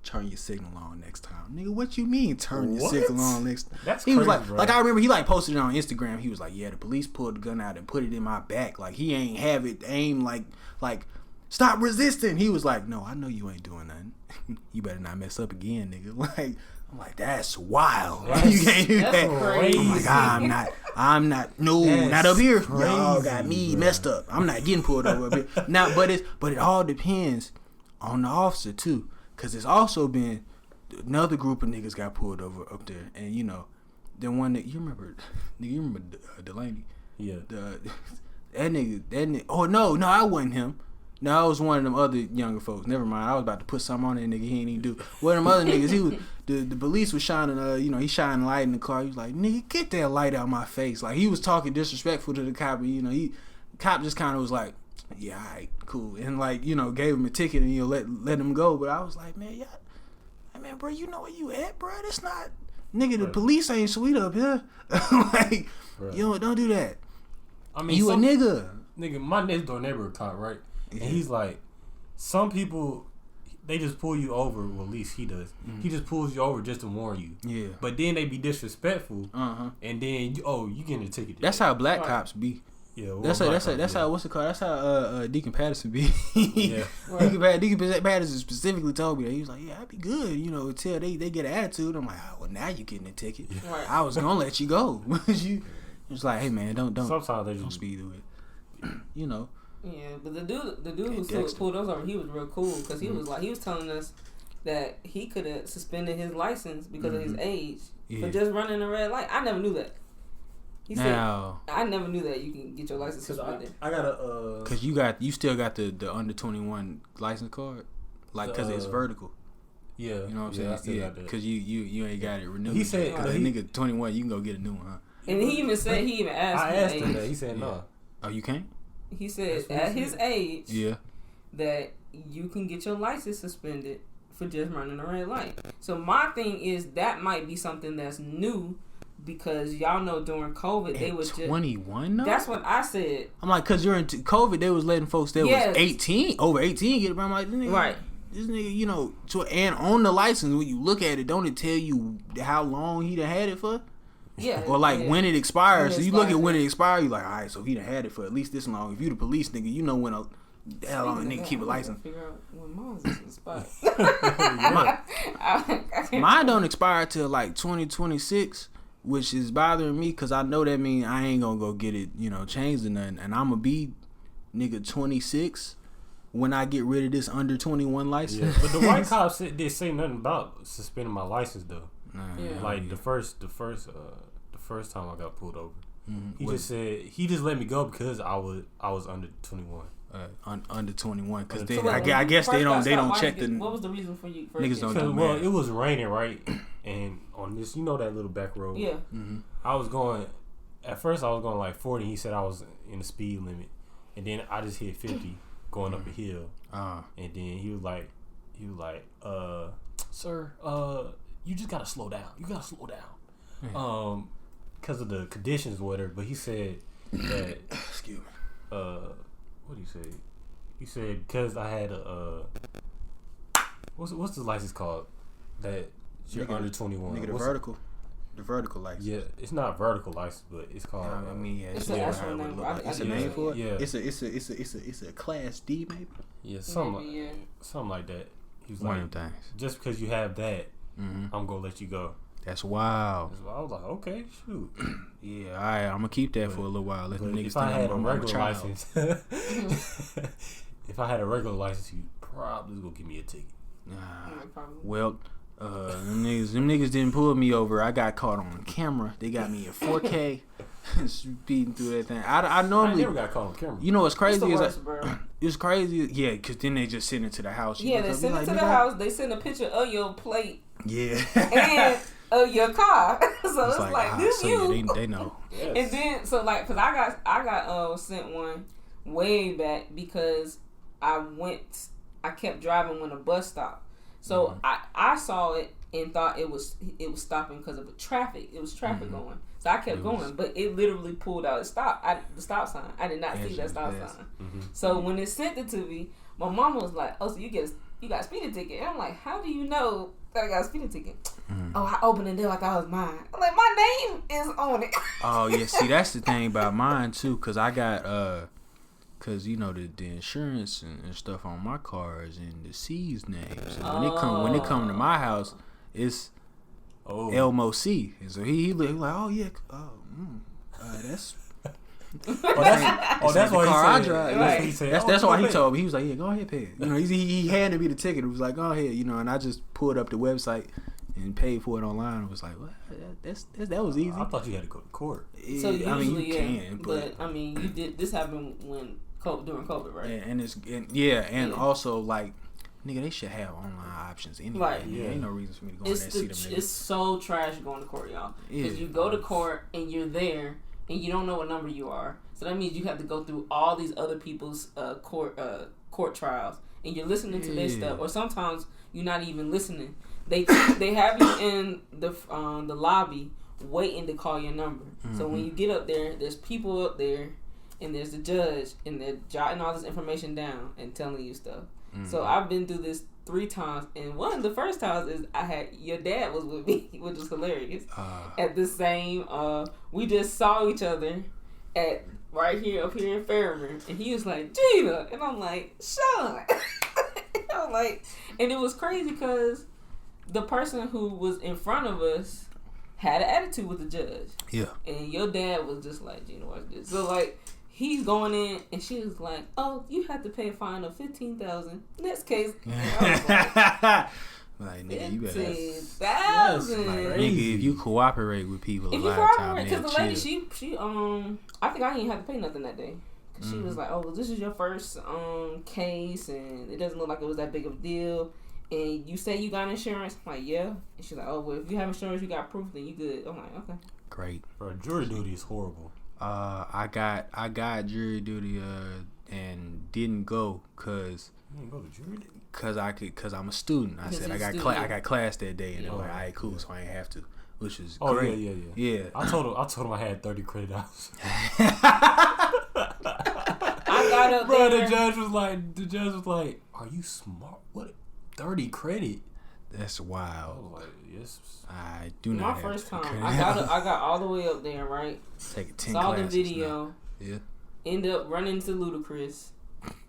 turn your signal on next time. Nigga, what you mean turn your signal on next time? That's he crazy, was like, bro. like I remember he like posted it on Instagram. He was like, yeah, the police pulled the gun out and put it in my back. Like he ain't have it aim like stop resisting. He was like, no, I know you ain't doing nothing. You better not mess up again, nigga. Like I'm like, that's wild. You can't do that. Crazy. I'm like, I'm not. No, That's not up here. crazy, Y'all got me bro. messed up. I'm not getting pulled over up here. Now, but it all depends on the officer too, because it's also been another group of niggas got pulled over up there, and you know, the one that you remember Delaney. Yeah. That nigga. Oh no, I wasn't him. No, I was one of them other younger folks. Never mind. I was about to put something on that nigga. He ain't even do. One of them other niggas. He was the police was shining. He shining light in the car. He was like, "Nigga, get that light out my face." Like he was talking disrespectful to the cop. And, you know, cop just kind of was like, "Yeah, all right, cool," and like gave him a ticket and let him go. But I was like, man, bro, you know where you at, bro? That's not nigga. The police ain't sweet up here. Like, don't do that. I mean, you a nigga. Nigga, my next door neighbor cop, right? Yeah. And he's like, some people, they just pull you over. Well, at least he does. Mm-hmm. He just pulls you over just to warn you. Yeah. But then they be disrespectful. Uh-huh. And then you getting a ticket. That's how black cops be. Yeah. That's how what's it called? That's how Deacon Patterson be. Yeah. Deacon Patterson specifically told me that. He was like, yeah, I'd be good, until they get an attitude. I'm like, oh, well, now you getting a ticket. Right. I was gonna let you go. You was like, hey man, don't Sometimes they don't just speed with it. Yeah, but the dude who pulled us over, he was real cool because he was telling us that he could have suspended his license because of his age for just running a red light. I never knew that. He said, I never knew that you can get your license suspended. I got a Cause you still got the under 21 license card, like cause it's vertical. Yeah, you know what I'm saying? I still got that. Cause you ain't got it renewed. He said, nigga 21, you can go get a new one. Huh? And he even asked. I asked him that. He said no. Oh, you can't? He said at his age, that you can get your license suspended for just running a red light. So my thing is that might be something that's new because y'all know during COVID they was 21. No, that's what I said. I'm like, cause during COVID they was letting folks that was 18 over 18 get it. But I'm like, this nigga, and on the license when you look at it, don't it tell you how long he done had it for? Yeah. Or when it expires. So you look at when it expires, you like, all right, so he done had it for at least this long. If you the police nigga, you know when how long a nigga keep a license. Figure out when mine's expired. Mine don't expire till like 2026, which is bothering me because I know that mean I ain't gonna go get it, changed or nothing, and I'm gonna be nigga 26 when I get rid of this under 21 license. Yeah, but the white cops didn't say nothing about suspending my license though. Like the first time I got pulled over, he just said he just let me go because I was under 21. Under 21, because So I guess they don't check the. What was the reason for you? Niggas don't do well, it was raining, right? And on this, that little back road. Yeah. I was going. At first, I was going like 40. He said I was in the speed limit, and then I just hit 50 going up a hill. And then he was like, sir, you just gotta slow down. You gotta slow down. Because of the conditions, whatever. But he said that. Excuse me. What did he say? He said because I had a what's the license called that you're under 21. Nigga, the vertical license. Yeah, it's not vertical license, but it's called. It's an actual name. It's a name for it. Yeah, it's a class D maybe. Yeah, something like that. He was one like, of them things. Just because you have that, I'm gonna let you go. That's wild. I was like, okay, shoot. Yeah, all right, I'm gonna keep that for a little while. Let the niggas if I had a think regular license, if I had a regular license, you probably gonna give me a ticket. Well, them niggas didn't pull me over. I got caught on camera. They got me in 4K, speeding through that thing. I normally never got caught on camera. You know what's crazy It's the worst, bro. It's crazy. Yeah, because then they just send it to the house. Yeah, they send it to the house. They send a picture of your plate. Yeah. And of your car. So it's like this so you. Yeah, they know. Yes. And then so like, cause I got sent one way back because I kept driving when a bus stopped. So I saw it and thought it was stopping because of the traffic. It was traffic going. So I kept going, but it literally pulled out. It stopped. The stop sign. I did not see that stop sign. So when it sent it to me, my mom was like, "Oh, so you got a speeding ticket?" And I'm like, "How do you know that I got a speeding ticket?" Oh, I opened it like I was mine. I'm like, my name is on it. Oh yeah, see that's the thing about mine too, cause I got cause you know the insurance and stuff on my cars and the C's names. And when they come to my house, it's Elmo C. And so he like, oh yeah, that's. That's why he said. Right. That's why he told me. He was like, "Yeah, go ahead, pay it." You know, he handed me the ticket. It was like, "Go ahead," you know, and I just pulled up the website and paid for it online. It was like, "What? That was easy." I thought you had to go to court. So usually, you can, but I mean, you did. This happened during COVID, right? And also like, nigga, they should have online options anyway. Right. Yeah. Ain't no reason for me to go in there and see them niggas. It's so trash going to court, y'all. Because you go to court and you're there and you don't know what number you are. So that means you have to go through all these other people's court trials, and you're listening to their stuff. Or sometimes you're not even listening. They have you in the lobby waiting to call your number. So when you get up there, there's people up there, and there's the judge, and they're jotting all this information down and telling you stuff. So I've been through this 3 times, and one of the first times is your dad was with me, which was hilarious. At the same, we just saw each other at right here up here in Fairmont, and he was like, "Gina," and I'm like, "Sean." I'm like, and it was crazy because the person who was in front of us had an attitude with the judge. Yeah. And your dad was just like, "Gina, watch this." So like, he's going in, and she was like, "Oh, you have to pay a fine of $15,000. Next case." Like, nigga, you better. $15,000. Nigga, if you cooperate with people, because the lady, she I think I didn't have to pay nothing that day. Cause she was like, "Oh, well, this is your first case, and it doesn't look like it was that big of a deal. And you say you got insurance?" I'm like, "Yeah." And she's like, "Oh, well, if you have insurance, you got proof, then you good." I'm like, "Okay." Great. Bro, jury duty is horrible. I got jury duty and didn't go because. You didn't go to jury duty? Cause I'm a student. I said I got class that day, and they were like, "All right, cool," so I ain't have to, which is great. Yeah. I told him I had 30 credit hours. I got up bro, there. the judge was like, "Are you smart? What 30 credit? That's wild." I was like, "Yes." I do not. My first time, I got all the way up there, right? Take 10 saw classes the video. Now. Yeah. End up running into Ludacris,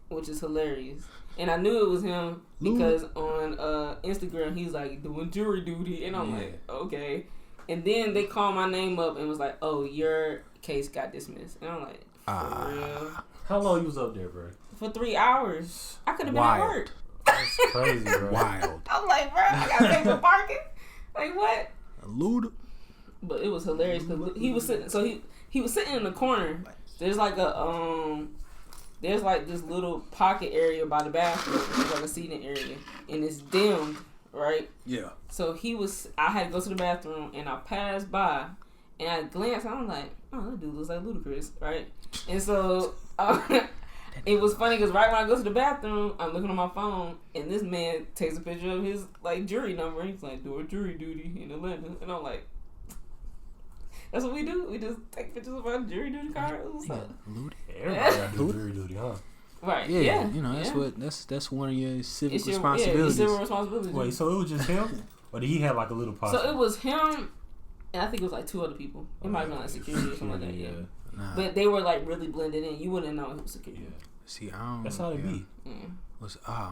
which is hilarious. And I knew it was him because on Instagram he's like doing jury duty, and I'm like, okay. And then they called my name up and was like, "Oh, your case got dismissed." And I'm like, for real? How long you was up there, bro? For 3 hours. I could have been at work. That's crazy, bro. Wild. I'm like, bro, I got to pay for parking. Like what? Luda. But it was hilarious because he was sitting. So he was sitting in the corner. There's like there's like this little pocket area by the bathroom. There's like a seating area, and it's dimmed, right? Yeah. So I had to go to the bathroom, and I passed by, and I glanced, and I'm like, "Oh, that dude looks like Ludacris," right? And so it was funny because right when I go to the bathroom, I'm looking on my phone, and this man takes a picture of his like jury number. He's like, "Doing jury duty in Atlanta," and I'm like, "That's what we do. We just take pictures of our jury duty card." Everybody got to do jury duty, huh? Right. Yeah. You know, that's one of your civic responsibilities. Your civil responsibilities. Wait, so it was just him, or did he have like a little posse? So it was him, and I think it was like 2 other people. It might have been like security or something like that. Yeah. Nah. But they were like really blended in. You wouldn't know it was security. Yeah. See, I don't. That's how it be.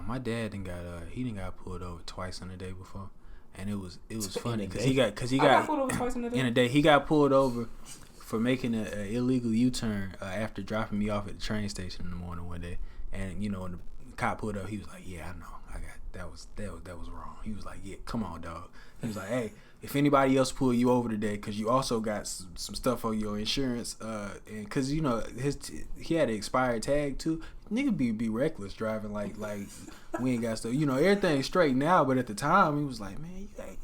My dad didn't got pulled over twice in a day before. And it was funny because he got pulled over twice in a day. He got pulled over for making an illegal U-turn after dropping me off at the train station in the morning one day. And you know, cop pulled up. He was like, yeah, I know. That was wrong. He was like, yeah, come on, dog. He was like, hey, if anybody else pull you over today, because you also got some stuff on your insurance, and because you know he had an expired tag too. Nigga be reckless driving like we ain't got stuff. You know, everything's straight now, but at the time he was like, man, you ain't,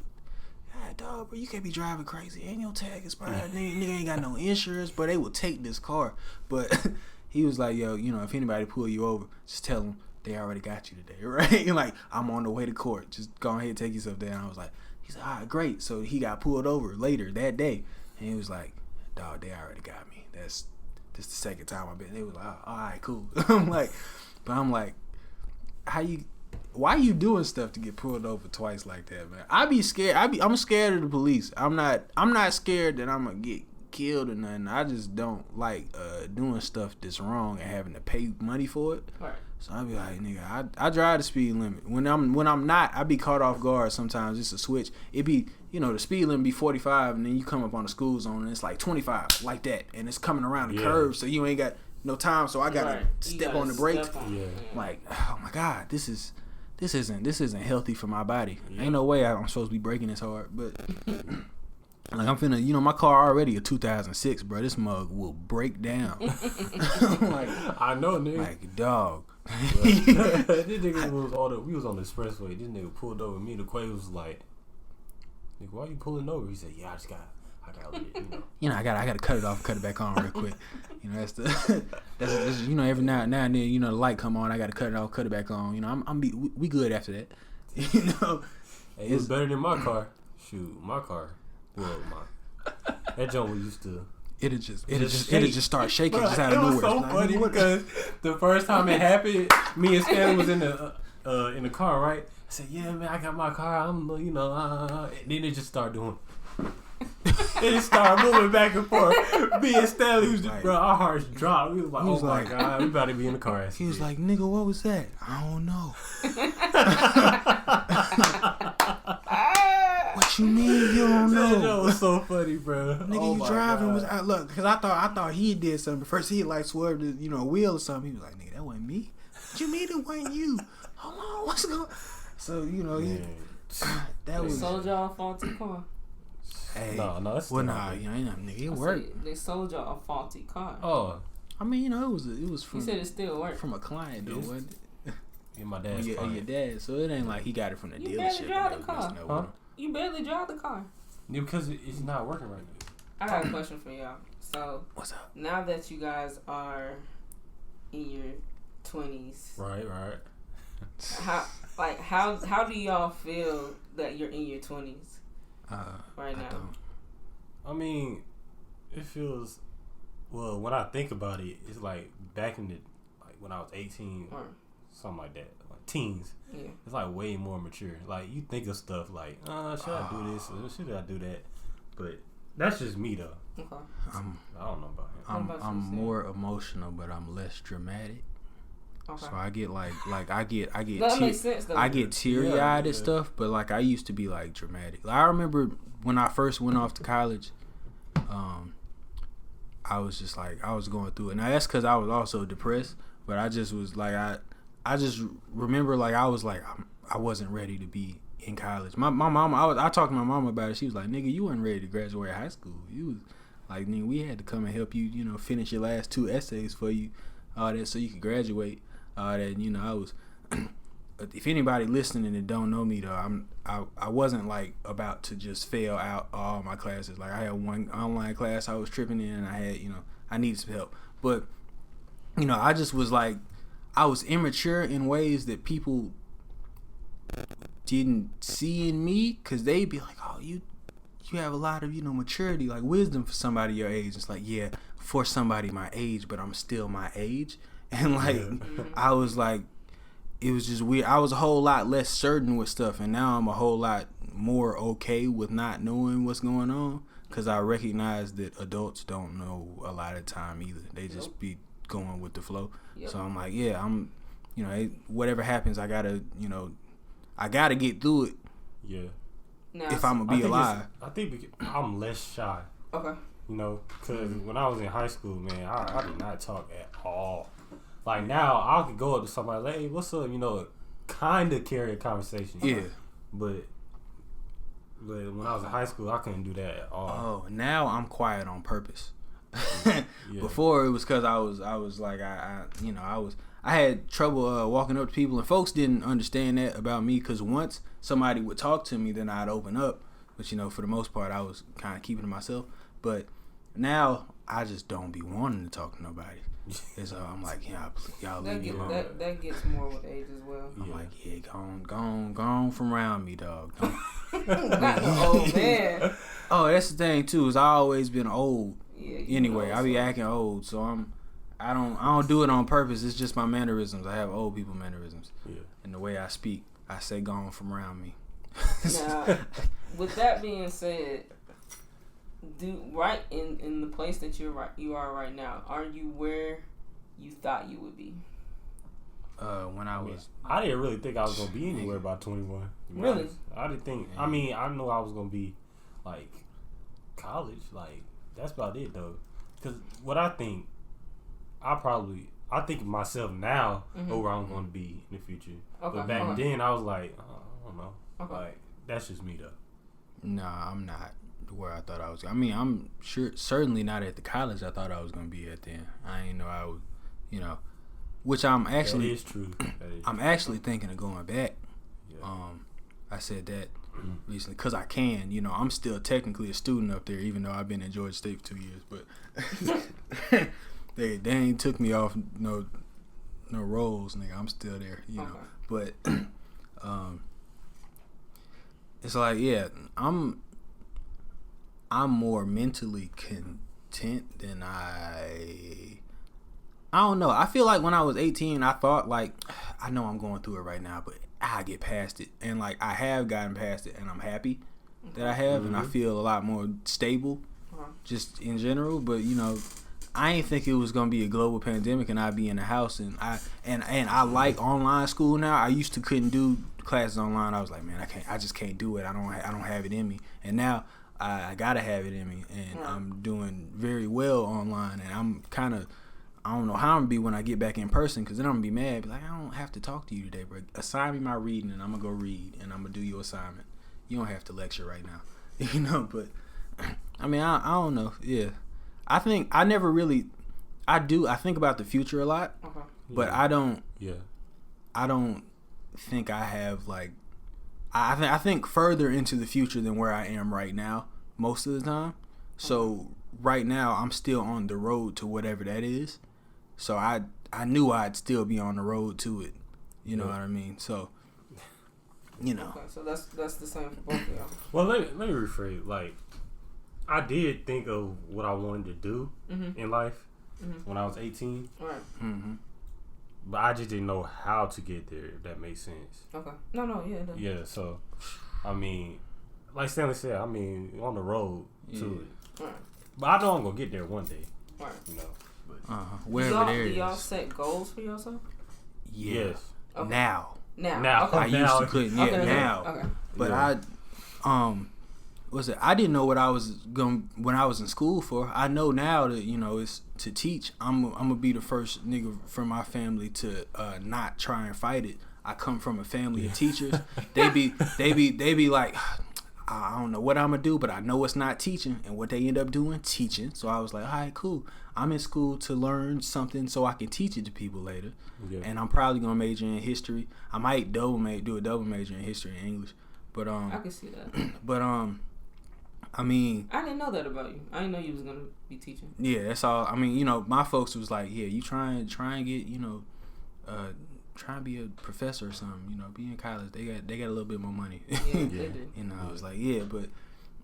God, dog, bro, you can't be driving crazy. Ain't your tag expired. Nigga ain't got no insurance, but they will take this car. But he was like, yo, you know, if anybody pull you over, just tell them they already got you today, right? Like, I'm on the way to court. Just go ahead and take yourself down. I was like, he's like, all right, great. So he got pulled over later that day, and he was like, dog, they already got me. This the second time I've been. They was like, oh, all right, cool. I'm like, why you doing stuff to get pulled over twice like that, man? I be scared. I'm scared of the police. I'm not scared that I'm gonna get killed or nothing. I just don't like doing stuff that's wrong and having to pay money for it. Right. So I be like, nigga, I drive the speed limit. When I'm not, I be caught off guard sometimes. It's a switch. It be, you know, the speed limit be 45, and then you come up on the school zone and it's like 25, like that, and it's coming around the curve, so you ain't got no time. So I gotta step on the brakes. Like, oh my God, this isn't healthy for my body. Ain't no way I'm supposed to be braking this hard, but. Like, I'm finna, you know, my car already a 2006, bro. This mug will break down. Like, I know, nigga. Like, dog. This nigga we was on the expressway. This nigga pulled over. Me and the Quay was like, nigga, why you pulling over? He said, yeah, I gotta, you know. I gotta cut it off and cut it back on real quick. You know, that's you know, every now and then, you know, the light come on, I gotta cut it off, cut it back on. You know, we good after that. You know, hey, it was better than my car. Shoot, my car. Well, that joint was used to. It'll just start shaking just out of nowhere. It was so funny because the first time it happened, me and Stan was in the car, right? I said, "Yeah, man, I got my car. I'm, you know." And then it just started doing. It started moving back and forth. Me and Stanley was just, bro, our hearts dropped. We was like, "Oh my God, we about to be in the car." He was like, "Nigga, what was that? I don't know." What you mean you don't know? That was so funny, bro. Nigga, you driving was look, because I thought he did something. First he like swerved the, you know, wheel or something. He was like, nigga, that wasn't me. What you mean it wasn't you? Hold on, what's going on? So, you know, that was sold y'all a faulty car. Hey, no, it's well, nah, you know, nigga, it worked. They sold y'all a faulty car. Oh, I mean, you know, it was from. He said it still worked from a client though, wasn't it? Yeah, my dad's car. Your dad, so it ain't like he got it from the dealership. You barely drive the car. Huh? You barely drive the car. Yeah, because it's not working right now. I got a question for y'all. So, what's up? Now that you guys are in your 20s, right? How do y'all feel that you're in your 20s right now? I mean, it feels, well, when I think about it, it's like back in when I was 18, something like that, like teens. Yeah. It's like way more mature. Like, you think of stuff like, should I do this or should I do that? But that's just me though. Okay. I don't know about him. I'm more emotional, but I'm less dramatic. Okay. So I get I get teary eyed and stuff, but like I used to be like dramatic. Like, I remember when I first went off to college, I was just like, I was going through it. Now that's because I was also depressed, but I just was like, I just remember like I was like, I wasn't ready to be in college. My mama, I talked to my mama about it. She was like, nigga, you weren't ready to graduate high school. You was like, nigga, we had to come and help you, you know, finish your last 2 essays for you, all that, so you could graduate. That, you know, I was. If anybody listening and don't know me though, I wasn't like about to just fail out all my classes. Like, I had one online class I was tripping in, and I had, you know, I needed some help. But, you know, I just was like, I was immature in ways that people didn't see in me, because they'd be like, oh, you have a lot of, you know, maturity, like wisdom for somebody your age. It's like, yeah, for somebody my age, but I'm still my age. And like, I was like, it was just weird. I was a whole lot less certain with stuff, and now I'm a whole lot more okay with not knowing what's going on, because I recognize that adults don't know a lot of time either. They just be going with the flow. Yep. So I'm like, yeah, I'm, you know, whatever happens, I gotta get through it. Yeah. Now, if I'm gonna be alive. I think I'm less shy. Okay. You know, because when I was in high school, man, I did not talk at all. Like now, I could go up to somebody like, "Hey, what's up?" You know, kind of carry a conversation. Yeah. But when I was in high school, I couldn't do that at all. Oh, now I'm quiet on purpose. Yeah. Before it was because I was like I had trouble walking up to people, and folks didn't understand that about me. Because once somebody would talk to me, then I'd open up. But for the most part, I was kind of keeping to myself. But now I just don't be wanting to talk to nobody. So I'm like, y'all leave me alone. That gets more with age as well. I'm like, go on from around me, dog. Not no old man. Oh, that's the thing too. Is I always been old. Yeah. Anyway, I be acting old, so I don't do it on purpose. It's just my mannerisms. I have old people mannerisms. Yeah. And the way I speak, I say, go on from around me. Now, with that being said, right in the place that you are right now, are you where you thought you would be? When I was, I didn't really think I was gonna be anywhere by 21. Really? I didn't think. I mean, I knew I was gonna be like college. Like that's about it though. Because what I think of myself now or where I'm gonna be in the future. Okay. But back then I was like, I don't know. Okay. Like that's just me though. Nah, I'm not where I thought I was. I mean, I'm certainly not at the college I thought I was gonna be at then. I didn't know I would, which I'm actually. That is true. I'm actually thinking of going back. Yeah. I said that recently because I can. I'm still technically a student up there, even though I've been in Georgia State for 2 years. But they ain't took me off no rolls, nigga. I'm still there, know. But it's like, I'm more mentally content than I don't know. I feel like when I was 18, I thought like, I know I'm going through it right now, but I get past it. And like, I have gotten past it, and I'm happy that I have, and I feel a lot more stable just in general. But, I ain't think it was going to be a global pandemic and I'd be in the house. And I like online school now. I used to couldn't do classes online. I was like, man, I just can't do it. I don't have it in me. And now I got to have it in me, and I'm doing very well online, and I'm kind of, I don't know how I'm going to be when I get back in person, because then I'm going to be mad. Be like, I don't have to talk to you today, bro. Assign me my reading, and I'm going to go read, and I'm going to do your assignment. You don't have to lecture right now. But, I mean, I don't know. Yeah. I think I never really, I think about the future a lot, but I don't think I have, like, I think further into the future than where I am right now most of the time. So right now I'm still on the road to whatever that is. So I knew I'd still be on the road to it. You know what I mean? So, Okay, so that's the same for both of y'all. Well, let me rephrase. Like, I did think of what I wanted to do in life when I was 18. Right. Mm-hmm. But I just didn't know how to get there, if that makes sense. Okay. No, yeah, it does. Yeah, so, I mean, like Stanley said, I mean, on the road to it. Right. But I know I'm going to get there one day. Right. But, wherever there is. Do y'all set goals for yourself? Yeah. Yes. Okay. Now. Okay. I used to couldn't. Yeah, okay. now. Okay. But I didn't know what I was when I was in school for. I know now that it's to teach. I'm gonna be the first nigga from my family to not try and fight it. I come from a family of teachers. They be like, I don't know what I'm gonna do, but I know it's not teaching. And what they end up doing, teaching. So I was like, all right, cool. I'm in school to learn something so I can teach it to people later. Yeah. And I'm probably gonna major in history. I might do a double major in history and English. But I can see that. But I mean, I didn't know that about you. I didn't know you was gonna be teaching. Yeah, that's all. I mean, my folks was like, yeah, you try and get, try and be a professor or something. Be in college. They got a little bit more money. Yeah, they do. I was like, yeah, but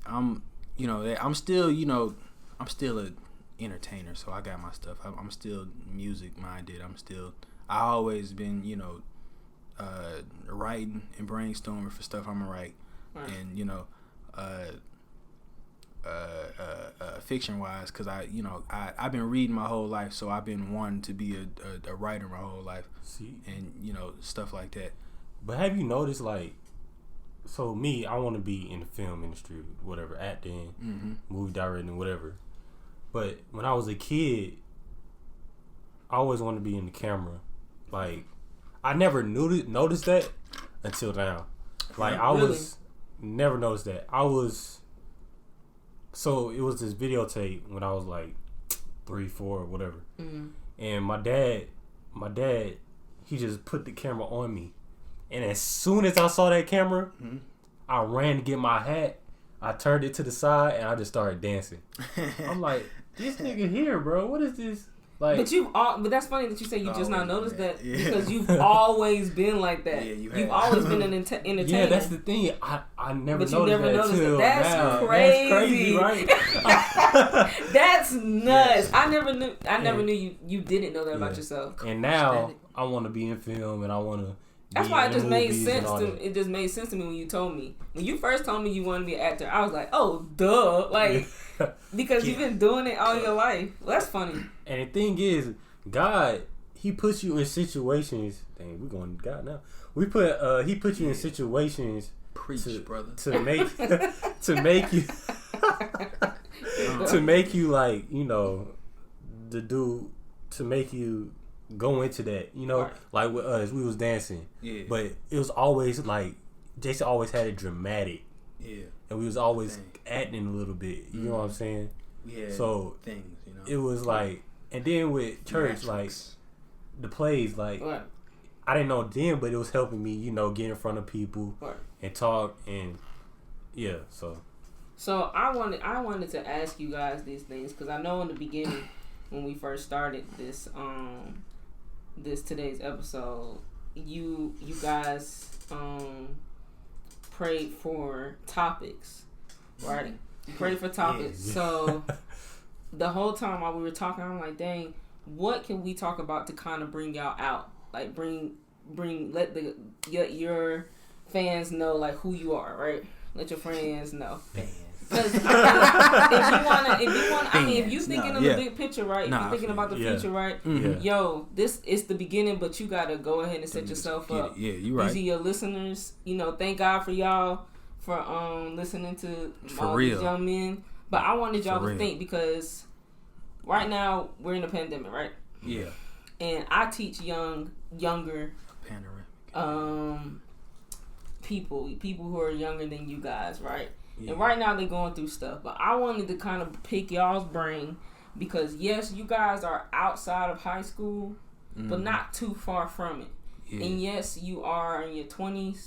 I'm still, I'm still a entertainer. So I got my stuff. I'm still music minded. I always been, writing and brainstorming for stuff I'm gonna write, right. And fiction wise, because I've been reading my whole life, so I've been wanting to be a writer my whole life. See, and stuff like that. But have you noticed, like, so me, I want to be in the film industry, whatever, acting, movie directing, whatever. But when I was a kid, I always wanted to be in the camera. Like, I never noticed that until now. Like, I was never noticed that. So it was this videotape when I was like 3, 4, or whatever. Mm-hmm. And my dad, he just put the camera on me. And as soon as I saw that camera, I ran to get my hat. I turned it to the side and I just started dancing. I'm like, this nigga here, bro. What is this? Like, but that's funny that you say you just not noticed that because you've always been like that. Yeah, you've always been an entertainer. Yeah, that's the thing. I never noticed that. That's now. crazy. That's crazy, right? That's nuts. I never knew you didn't know that about yourself. And now I want to be in film and I want to. That's why it just made sense to me. It just made sense to me when you told me. When you first told me you wanted to be an actor, I was like, oh, duh. Like, because you've been doing it all your life. Well, that's funny. And the thing is, God, He puts you in situations. Dang, we're going to God now. He put you in situations. Preach, brother. To make you to make you like, you know, to make you go into that, you know, like with us, we was dancing, but it was always like Jason always had it dramatic, and we was always acting a little bit, you know what I'm saying? Yeah. So things, you know, it was like, and then with church, like the plays, like I didn't know then, but it was helping me, you know, get in front of people and talk, and So I wanted to ask you guys these things because I know in the beginning when we first started this today's episode, you guys prayed for topics, right? You prayed for topics. So the whole time while we were talking, I'm like, dang, what can we talk about to kind of bring y'all out? Like let your fans know like who you are, right? Let your friends know. Because if you're thinking of the big picture, right? If you're thinking about the future, right? Mm-hmm. Yo, this is the beginning, but you gotta go ahead and set yourself up. Yeah, you're right. These are your listeners. You know, thank God for y'all for listening to all these young men. But I wanted y'all to think because right now we're in a pandemic, right? Yeah. And I teach younger people who are younger than you guys, right? Yeah. And right now they're going through stuff. But I wanted to kind of pick y'all's brain because, yes, you guys are outside of high school, but not too far from it. Yeah. And, yes, you are in your 20s.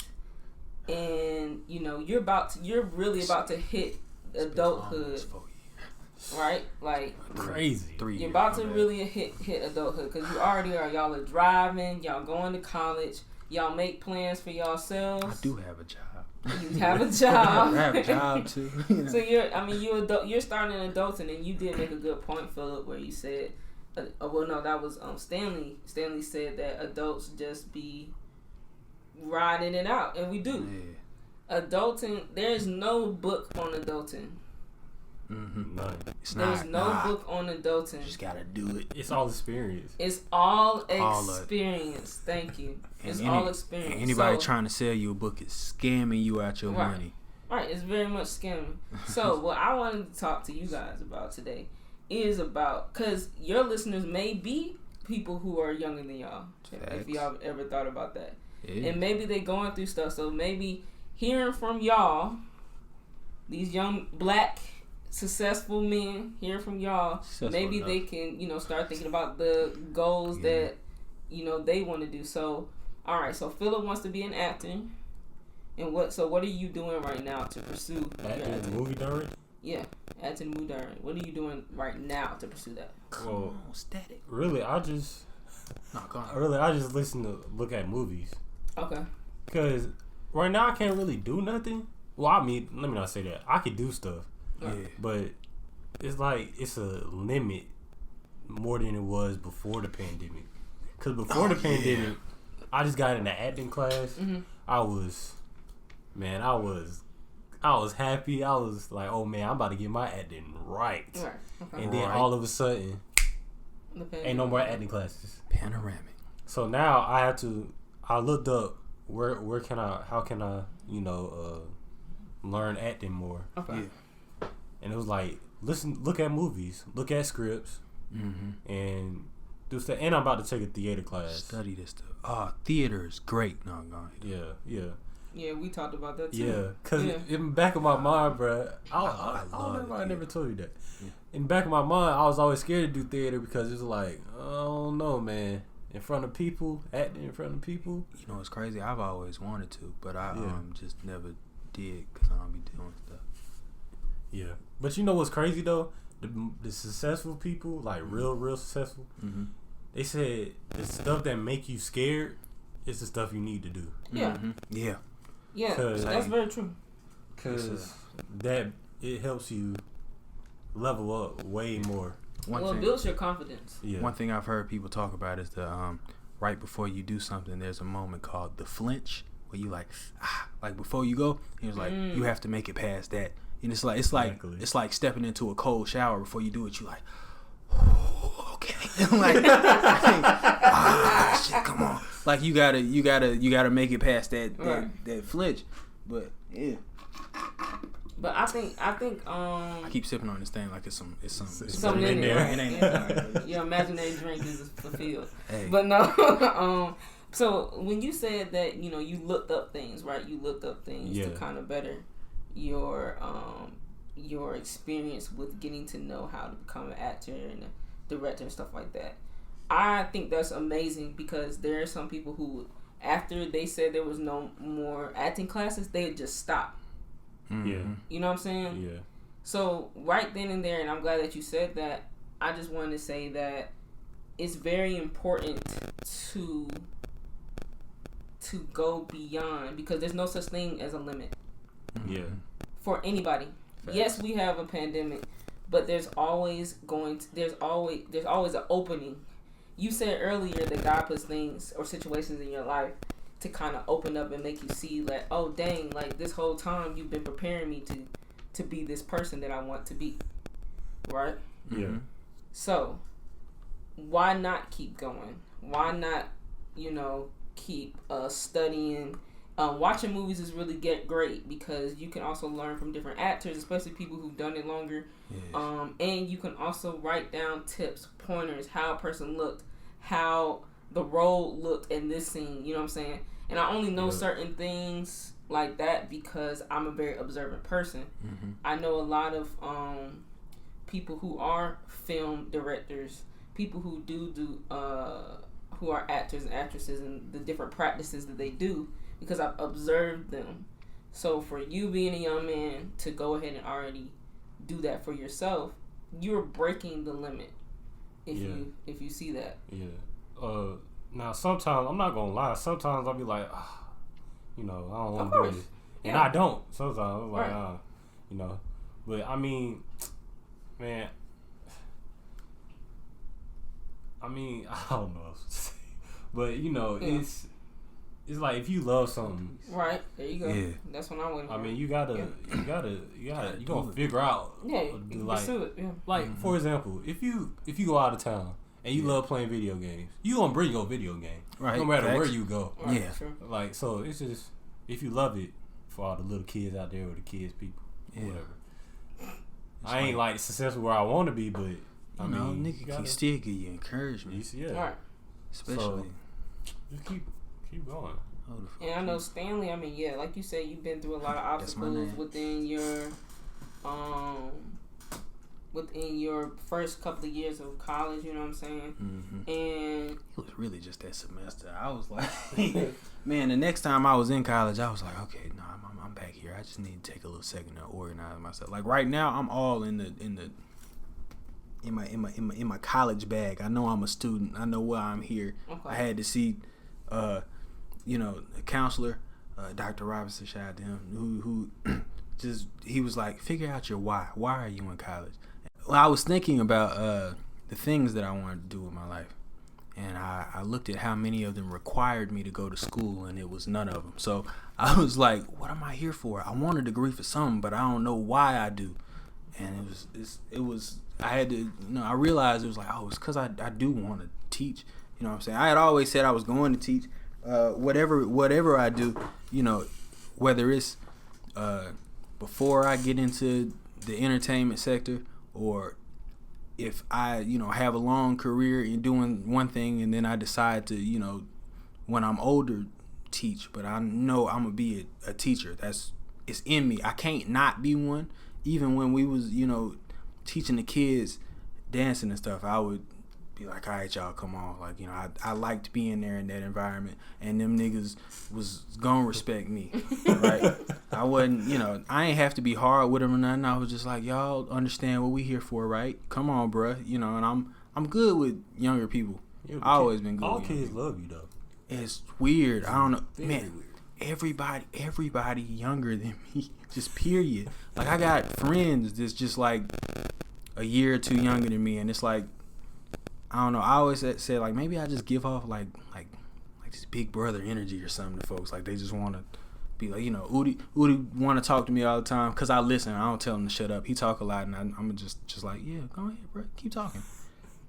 And, you know, you're really about to hit adulthood. Right? Like, crazy. You're about to really hit adulthood because you already are. Y'all are driving. Y'all going to college. Y'all make plans for yourselves. I do have a job. You have a job. I have a job too. You know? So you're starting in adulting, and you did make a good point, Philip, where you said, that was Stanley. Stanley said that adults just be riding it out, and we do. Yeah. Adulting, there's no book on adulting. Mm-hmm. There's no book on adulting. You just gotta do it. It's all experience. It's all experience. Thank you. It's all experience. Anybody trying to sell you a book is scamming you out your money. Right, it's very much scamming. So what I wanted to talk to you guys about today is about, because your listeners may be people who are younger than y'all. Facts. If y'all ever thought about that. Yeah. And maybe they going through stuff. So maybe hearing from y'all, these young black successful men, hearing from y'all, maybe they can, you know, start thinking about the goals that, you know, they want to do. So, all right. So Philip wants to be an actor. And what are you doing right now to pursue acting? Movie directing? Yeah, acting, movie directing. What are you doing right now to pursue that? Well, static. Really, I just look at movies. Okay. Because right now I can't really do nothing. Well, I mean, let me not say that. I could do stuff. Yeah. But it's like it's a limit more than it was before the pandemic. Because before the pandemic, I just got into acting class. Mm-hmm. I was happy. I was like, oh man, I'm about to get my acting right. Okay. And then all of a sudden, ain't no more acting classes. Panoramic. So now I looked up how can I, you know, learn acting more. Okay. Yeah. And it was like, look at movies, look at scripts, and and I'm about to take a theater class. Study this stuff. Theater is great. No, I'm going. Yeah. Yeah, we talked about that too. Yeah, because in the back of my mind, bro, I never told you that. Yeah. In the back of my mind, I was always scared to do theater because it's like, I don't know, man. In front of people, acting in front of people. You know, it's crazy. I've always wanted to, but I just never did because I don't be doing stuff. Yeah, but you know what's crazy though? The successful people, like real successful, they said the stuff that make you scared is the stuff you need to do. Yeah. Yeah. Yeah, that's very true. Because that it helps you level up way more. It builds your confidence. Yeah. One thing I've heard people talk about is the right before you do something, there's a moment called the flinch where you like before you go, it was like you have to make it past that, and it's like stepping into a cold shower before you do it. You like, okay, like shit, come on, like you gotta make it past that flinch, but yeah. But I think I keep sipping on this thing like it's something in there. It ain't Your imaginary drink is fulfilled. Hey. But no. So when you said that, you looked up things, right? You looked up things to kind of better your experience with getting to know how to become an actor and a director and stuff like that. I think that's amazing because there are some people who, after they said there was no more acting classes, they just stop. Yeah. You know what I'm saying? Yeah. So right then and there, and I'm glad that you said that, I just wanted to say that it's very important to go beyond, because there's no such thing as a limit. Yeah. For anybody. Facts. Yes, we have a pandemic, but there's always an opening. You said earlier that God puts things or situations in your life to kind of open up and make you see like, oh dang, like this whole time you've been preparing me to be this person that I want to be, right? Yeah. So why not keep going? Why not, keep studying? Watching movies is really great because you can also learn from different actors, especially people who've done it longer. Yes. And you can also write down tips, pointers, how a person looked, how the role looked in this scene, you know what I'm saying? And I only know certain things like that because I'm a very observant person. Mm-hmm. I know a lot of people who are film directors, people who who are actors and actresses, and the different practices that they do because I've observed them. So for you being a young man to go ahead and already do that for yourself, you're breaking the limit if you see that. Yeah. Now sometimes, I'm not gonna lie, sometimes I'll be like, I don't want to do this. And I don't. Sometimes I'm like, But I mean, man, I don't know what to say. But, it's like if you love something. Right. There you go. Yeah. That's when I went. I mean, you gotta figure out. Yeah. Pursue it. Yeah. Like, for example, if you go out of town and you love playing video games, you gonna bring your video game, right? No matter where you go. Right. Yeah. Sure. Like, so it's just, if you love it, for all the little kids out there or the kids people, whatever. I ain't like successful where I want to be, but I mean, nigga can still give you encouragement. Yeah. Right. Especially. So, just keep going. And I know Stanley, like you said, you've been through a lot of obstacles within your first couple of years of college, you know what I'm saying? Mm-hmm. And it was really just that semester. I was like, man, the next time I was in college, I was like, okay, no, I'm back here. I just need to take a little second to organize myself. Like right now, I'm all in my college bag. I know I'm a student. I know why I'm here. Okay. I had to see, a counselor, Dr. Robinson, shout out to him, who just, he was like, figure out your why. Why are you in college? Well, I was thinking about the things that I wanted to do with my life, and I looked at how many of them required me to go to school, and it was none of them. So I was like, what am I here for? I want a degree for something, but I don't know why I do. And it was I had to, I realized it was like, it's because I do want to teach. You know what I'm saying? I had always said I was going to teach. Whatever I do, whether it's before I get into the entertainment sector or if I, have a long career in doing one thing and then I decide to, when I'm older, teach. But I know I'm gonna be a teacher. It's in me. I can't not be one. Even when we was, teaching the kids dancing and stuff, I would be like, all right, y'all, come on. Like, I liked being there in that environment, and them niggas was gonna respect me, right? I wasn't, I ain't have to be hard with them or nothing. I was just like, y'all understand what we here for, right? Come on, bruh. And I'm good with younger people. Yeah, I always been good. All with kids love you though. It's weird. I don't know, man. Weird. Everybody younger than me, just period. Like, I got friends that's just like a year or two younger than me, and it's like, I don't know. I always say like, maybe I just give off like this big brother energy or something to folks. Like, they just want to be like, Udi want to talk to me all the time because I listen. I don't tell him to shut up. He talk a lot, and I'm just like, yeah, go ahead, bro, keep talking.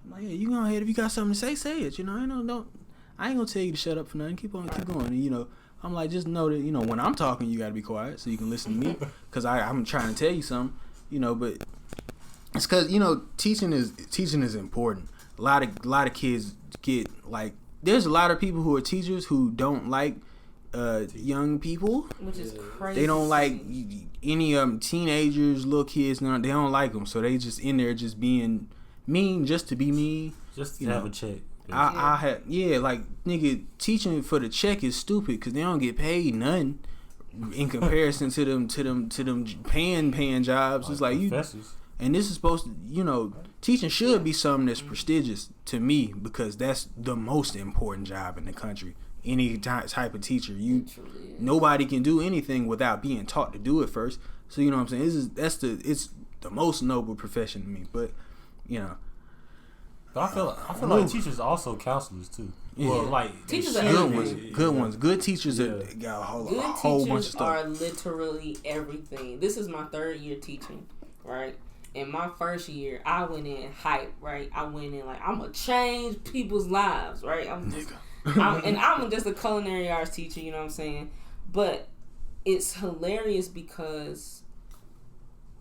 I'm like, yeah, you go ahead. If you got something to say it. I ain't gonna tell you to shut up for nothing. Keep going. And I'm like, just know that when I'm talking, you gotta be quiet so you can listen to me because I'm trying to tell you something. But it's because teaching is important. A lot of kids get like, there's a lot of people who are teachers who don't like young people, which is crazy. They don't like any teenagers, little kids. No, they don't like them, so they just in there just being mean just to be mean, just to have a check. I had like, nigga, teaching for the check is stupid because they don't get paid nothing in comparison to them paying jobs. It's like professors. And this is supposed to, teaching should be something that's prestigious to me because that's the most important job in the country. Any type of teacher, nobody can do anything without being taught to do it first. So you know what I'm saying. It's the most noble profession to me. But But I feel like teachers are also counselors too. Yeah. Well, like teachers are good ones. Good teachers got a whole bunch of stuff. Are literally everything. This is my 3rd year teaching, right? In my 1st year, I went in hype, right? I went in like, I'm gonna change people's lives, right? I'm just a culinary arts teacher, you know what I'm saying? But it's hilarious because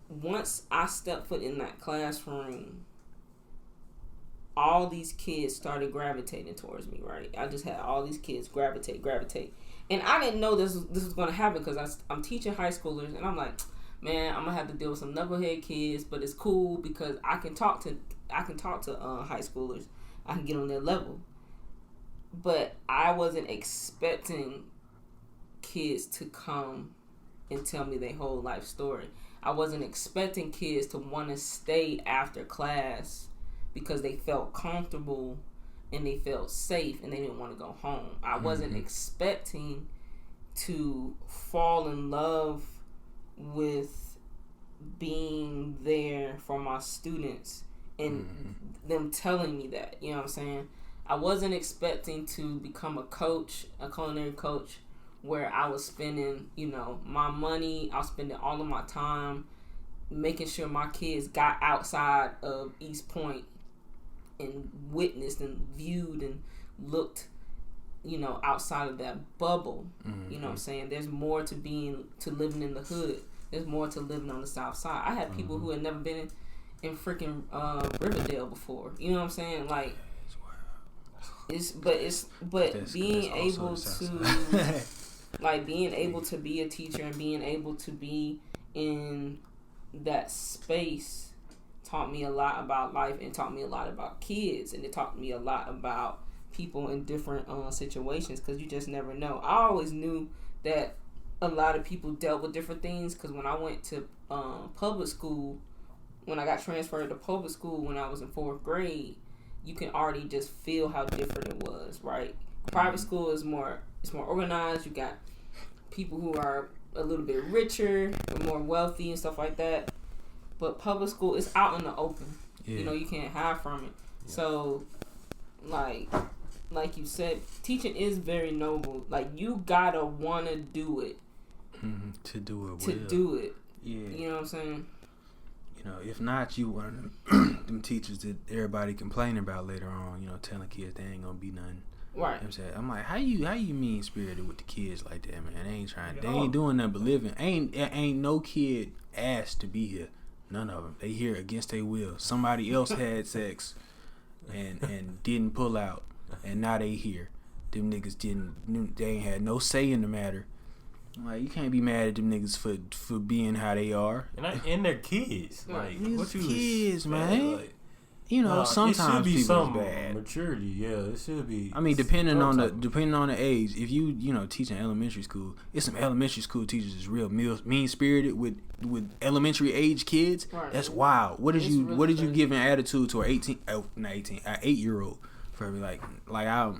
once I stepped foot in that classroom, all these kids started gravitating towards me, right? I just had all these kids gravitate. And I didn't know this was going to happen because I'm teaching high schoolers, and I'm like, man, I'm going to have to deal with some knucklehead kids, but it's cool because I can talk to high schoolers. I can get on their level. But I wasn't expecting kids to come and tell me their whole life story. I wasn't expecting kids to want to stay after class because they felt comfortable and they felt safe and they didn't want to go home. I wasn't expecting to fall in love with being there for my students and them telling me that, you know what I'm saying? I wasn't expecting to become a coach, a culinary coach, where I was spending, my money, I was spending all of my time making sure my kids got outside of East Point and witnessed and viewed and looked, outside of that bubble. You know what I'm saying? There's more to living in the hood. There's more to living on the South Side. I had people who had never been in freaking Riverdale before. You know what I'm saying? Like, being able to like being able to be a teacher and being able to be in that space taught me a lot about life and taught me a lot about kids, and it taught me a lot about people in different situations, because you just never know. I always knew that a lot of people dealt with different things, because when I went to public school, when I got transferred to public school when I was in 4th grade, you can already just feel how different it was, right? Private school is it's more organized. You got people who are a little bit richer or more wealthy and stuff like that. But public school is out in the open. Yeah. You can't hide from it. Yeah. So, like you said, teaching is very noble. Like, you gotta wanna do it. To do it. Yeah. You know what I'm saying? If not, you one of them teachers that everybody complaining about later on, telling kids they ain't gonna be nothing. Right. You know what I'm saying? I'm like, how you mean spirited with the kids like that, man? They ain't doing nothing but living. Ain't no kid asked to be here. None of them. They here against their will. Somebody else had sex and didn't pull out, and now they here. Them niggas they ain't had no say in the matter. Like, you can't be mad at them niggas for being how they are. And they're kids. Like, what you kids, man. Like, you know, sometimes it should be some bad. maturity. Yeah, it should be. I mean, depending on the age. If you teach in elementary school, it's some elementary school teachers is real mean spirited with elementary age kids. Right. That's wild. What did you give an attitude to an 8-year-old for me? Like I'll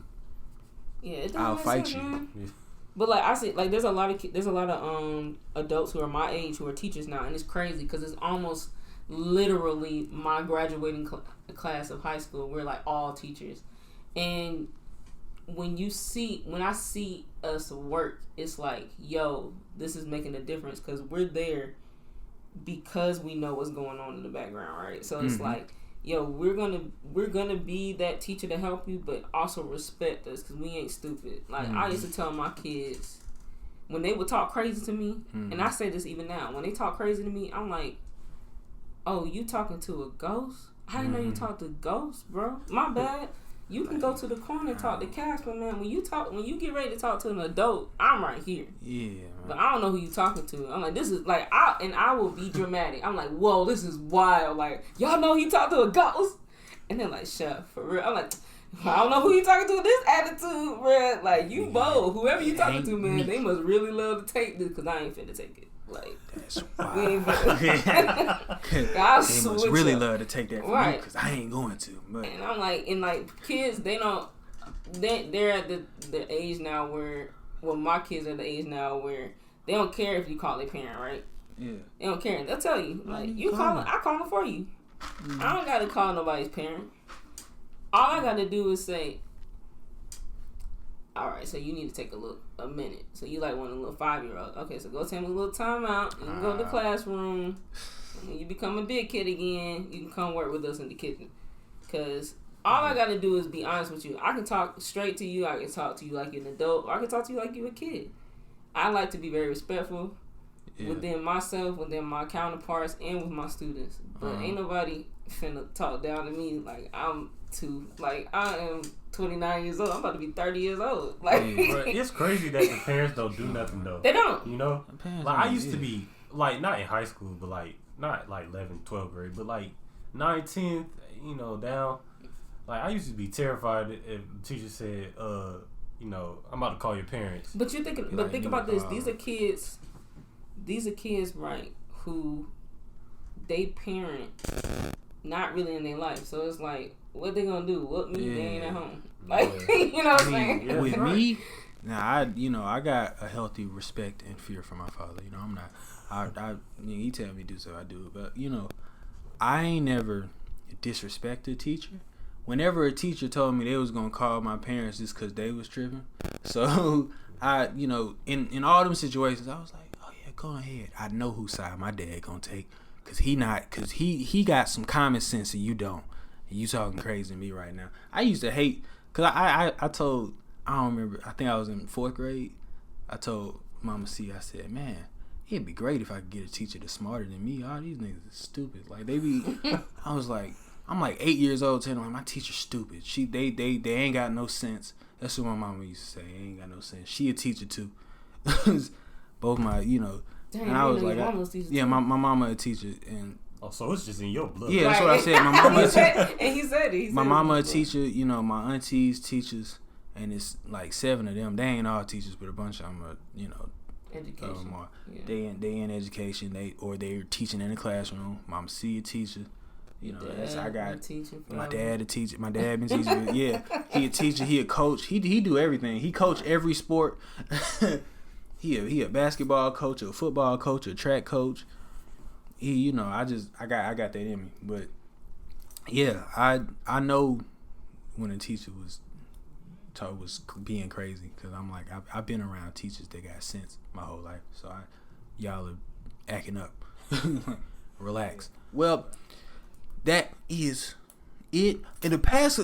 fight you. Man. But like I see, like there's a lot of adults who are my age who are teachers now, and it's crazy because it's almost literally my graduating class of high school. We're like all teachers, and when I see us work, it's like, yo, this is making a difference because we're there because we know what's going on in the background, right? So it's like, yo, we're gonna be that teacher to help you, but also respect us because we ain't stupid. Like I used to tell my kids when they would talk crazy to me, and I say this even now, when they talk crazy to me, I'm like, oh, you talking to a ghost? I didn't know you talk to ghosts, bro. My bad. You can go to the corner and talk to Casper, man. When you get ready to talk to an adult, I'm right here. Yeah. Man. But I don't know who you talking to. I'm like, this is like, I will be dramatic. I'm like, whoa, this is wild. Like, y'all know he talked to a ghost? And they're like, chef, for real. I'm like, I don't know who you talking to with this attitude, bro. Like, you bold. Whoever you talking to, man, they must really love to take this because I ain't finna take it. Like, that's wild. They must really love to take that from me because I ain't going to. But. And I'm like, kids, they're at the age now where, well, my kids are at the age now where they don't care if you call their parent, right? Yeah. They don't care. They'll tell you, like, you call them, I call them for you. I don't gotta call nobody's parent. All I gotta do is say, all right, so you need to take a minute. So you like one of the little 5-year-olds. Okay, so go take a little time out. You can go to the classroom. And when you become a big kid again, you can come work with us in the kitchen. Because all I got to do is be honest with you. I can talk straight to you. I can talk to you like you're an adult. Or I can talk to you like you're a kid. I like to be very respectful within myself, within my counterparts, and with my students. But ain't nobody finna talk down to me like I'm I am 29 years old. I'm about to be 30 years old. Like, it's crazy that the parents don't do nothing though. They don't. You know? Like, I used to be, like, not in high school, but like, not like 11th, 12th grade, but like 9th, 10th, you know, down. Like, I used to be terrified if the teacher said, you know, I'm about to call your parents. But you think about this. These are kids, right, who they parent not really in their life. So it's like, what they gonna do? What me? They ain't at home. Like, you know what I'm saying? Yeah, with me, now I got a healthy respect and fear for my father. You know, I'm not. He tell me to do so, I do it. But you know, I ain't never disrespected a teacher. Whenever a teacher told me they was gonna call my parents just because they was tripping, so I, you know, in all them situations, I was like, oh yeah, go ahead. I know whose side my dad gonna take, cause he got some common sense and you don't. You talking crazy to me right now. I used to hate, cause I don't remember, I think I was in 4th grade. I told Mama C, I said, man, it'd be great if I could get a teacher that's smarter than me. All these niggas are stupid. Like, they be, I was like, I'm like 8 years old telling them, my teacher's stupid. They ain't got no sense. That's what my mama used to say. They ain't got no sense. She a teacher too. Both my, you know. Dang, and I was like, my mama a teacher, and so it's just in your blood. Yeah, that's what I said. My mama he said it. My mama a teacher. You know, my aunties teachers, and it's like 7 of them. They ain't all teachers, but a bunch of them are, you know, education. They in education. They're teaching in the classroom. Mama C a teacher. You know, that's I got my dad a teacher. My dad been teaching. Yeah, he a teacher. He a coach. He do everything. He coach every sport. he a basketball coach, a football coach, a track coach. He, you know, I got that in me. But yeah, I know when a teacher was being crazy, because I'm like, I've been around teachers that got sense my whole life. So y'all are acting up. Relax. Well, that is it. In the past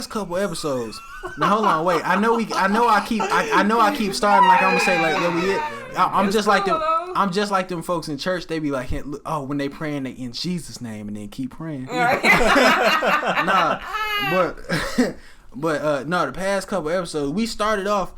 couple episodes. Now hold on, wait. I know I keep starting like I'm gonna say like yeah, we it. I'm just like the I'm just like them folks in church. They be like, oh, when they praying, they in Jesus' name and then keep praying. Right. Nah, but no, the past couple episodes, we started off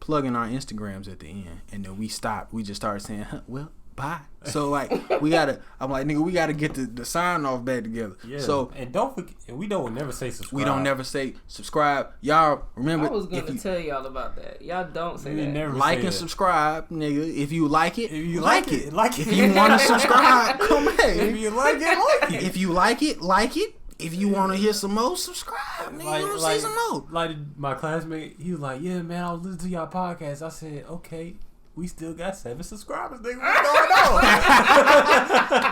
plugging our Instagrams at the end, and then we stopped. We just started saying, well, bye. So like I'm like, nigga, we gotta get the sign off back together. Yeah. So and don't forget, we don't never say subscribe. we don't never say subscribe. Y'all remember? I was gonna tell y'all about that. Y'all don't say that. Never like say and that. subscribe, nigga. If you like it, If you like it. If you want to subscribe, come back. If you like it, like it. If you like it, like it. If you want to hear some more, subscribe. Nigga, you want to see some more. Like my classmate, he was like, yeah, man, I was listening to y'all podcast. I said, okay, we still got 7 subscribers, nigga. What's going on?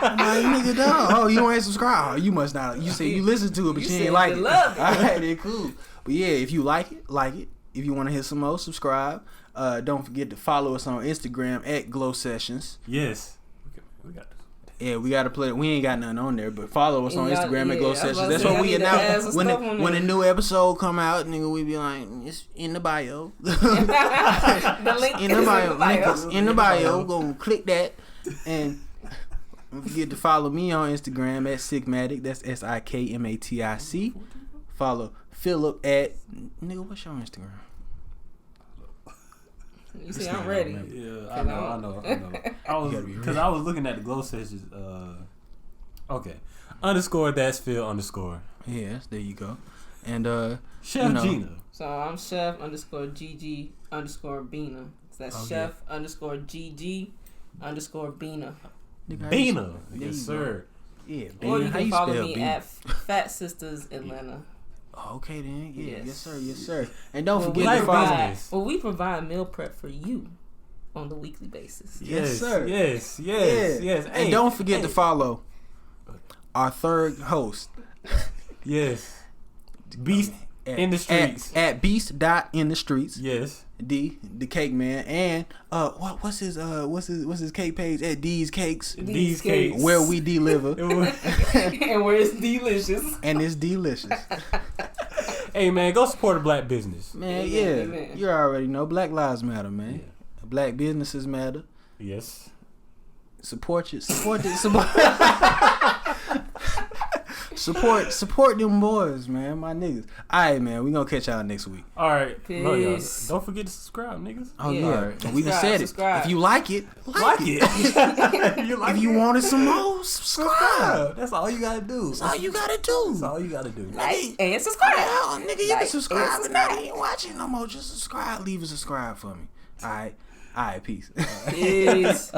I'm like, nigga, dog. Oh, you ain't subscribed. Oh, you must not. You say you listen to it, but you ain't like it. Love it. All right, then cool. But yeah, if you like it, like it. If you want to hear some more, subscribe. Don't forget to follow us on Instagram at Glow Sessions. Yes. We got this. Yeah, we gotta play. We ain't got nothing on there, but follow us on Instagram at Glow Sessions. That's say, what we announce when when a new episode come out. Nigga, we be like, it's in the bio. The link in the bio. bio. Link is in the bio. Go click that, and don't forget to follow me on Instagram at Sigmatic. That's SIKMATIC. Follow Philip at nigga. What's your Instagram? You see, I'm ready. Yeah, I know. Because I was looking at the Glow Sessions. Okay. _ that's Phil _ Yes, there you go. And Chef Gina. So I'm Chef _GG _ Bina. So that's Chef _GG _ Bina. Bina. Yes, sir. Yeah, Or you How can follow me Bina? at Fat Sisters Atlanta. Okay then, yeah, Yes. yes sir. And don't Well, forget to follow. business. Well, we provide meal prep for you on the weekly basis. Yes, sir. Yes. And Hey, don't forget to follow our third host. Yes. Beast in the streets. At Beast in the streets. Yes. D the cake man, and what's his cake page at D's Cakes, These cakes. where we deliver And where it's delicious. and it's delicious. Hey man, go support a black business. Man, Amen, yeah, amen. you already know Black Lives Matter, man. Yeah. Black businesses matter. Yes. Support them boys, man, my niggas. Alright, man, we gonna catch y'all next week. Alright. Love y'all. Peace. Don't forget to subscribe, niggas. Oh Yeah. yeah, Alright. we done said Subscribe. it. If you like it, like it. If If you wanted some more, subscribe. That's all you gotta do. That's all you gotta do. That's all you gotta do. Like and subscribe. Hell, nigga, you Like can subscribe and and not even watching no more. Just subscribe. Leave a subscribe for me. Alright, peace. Peace.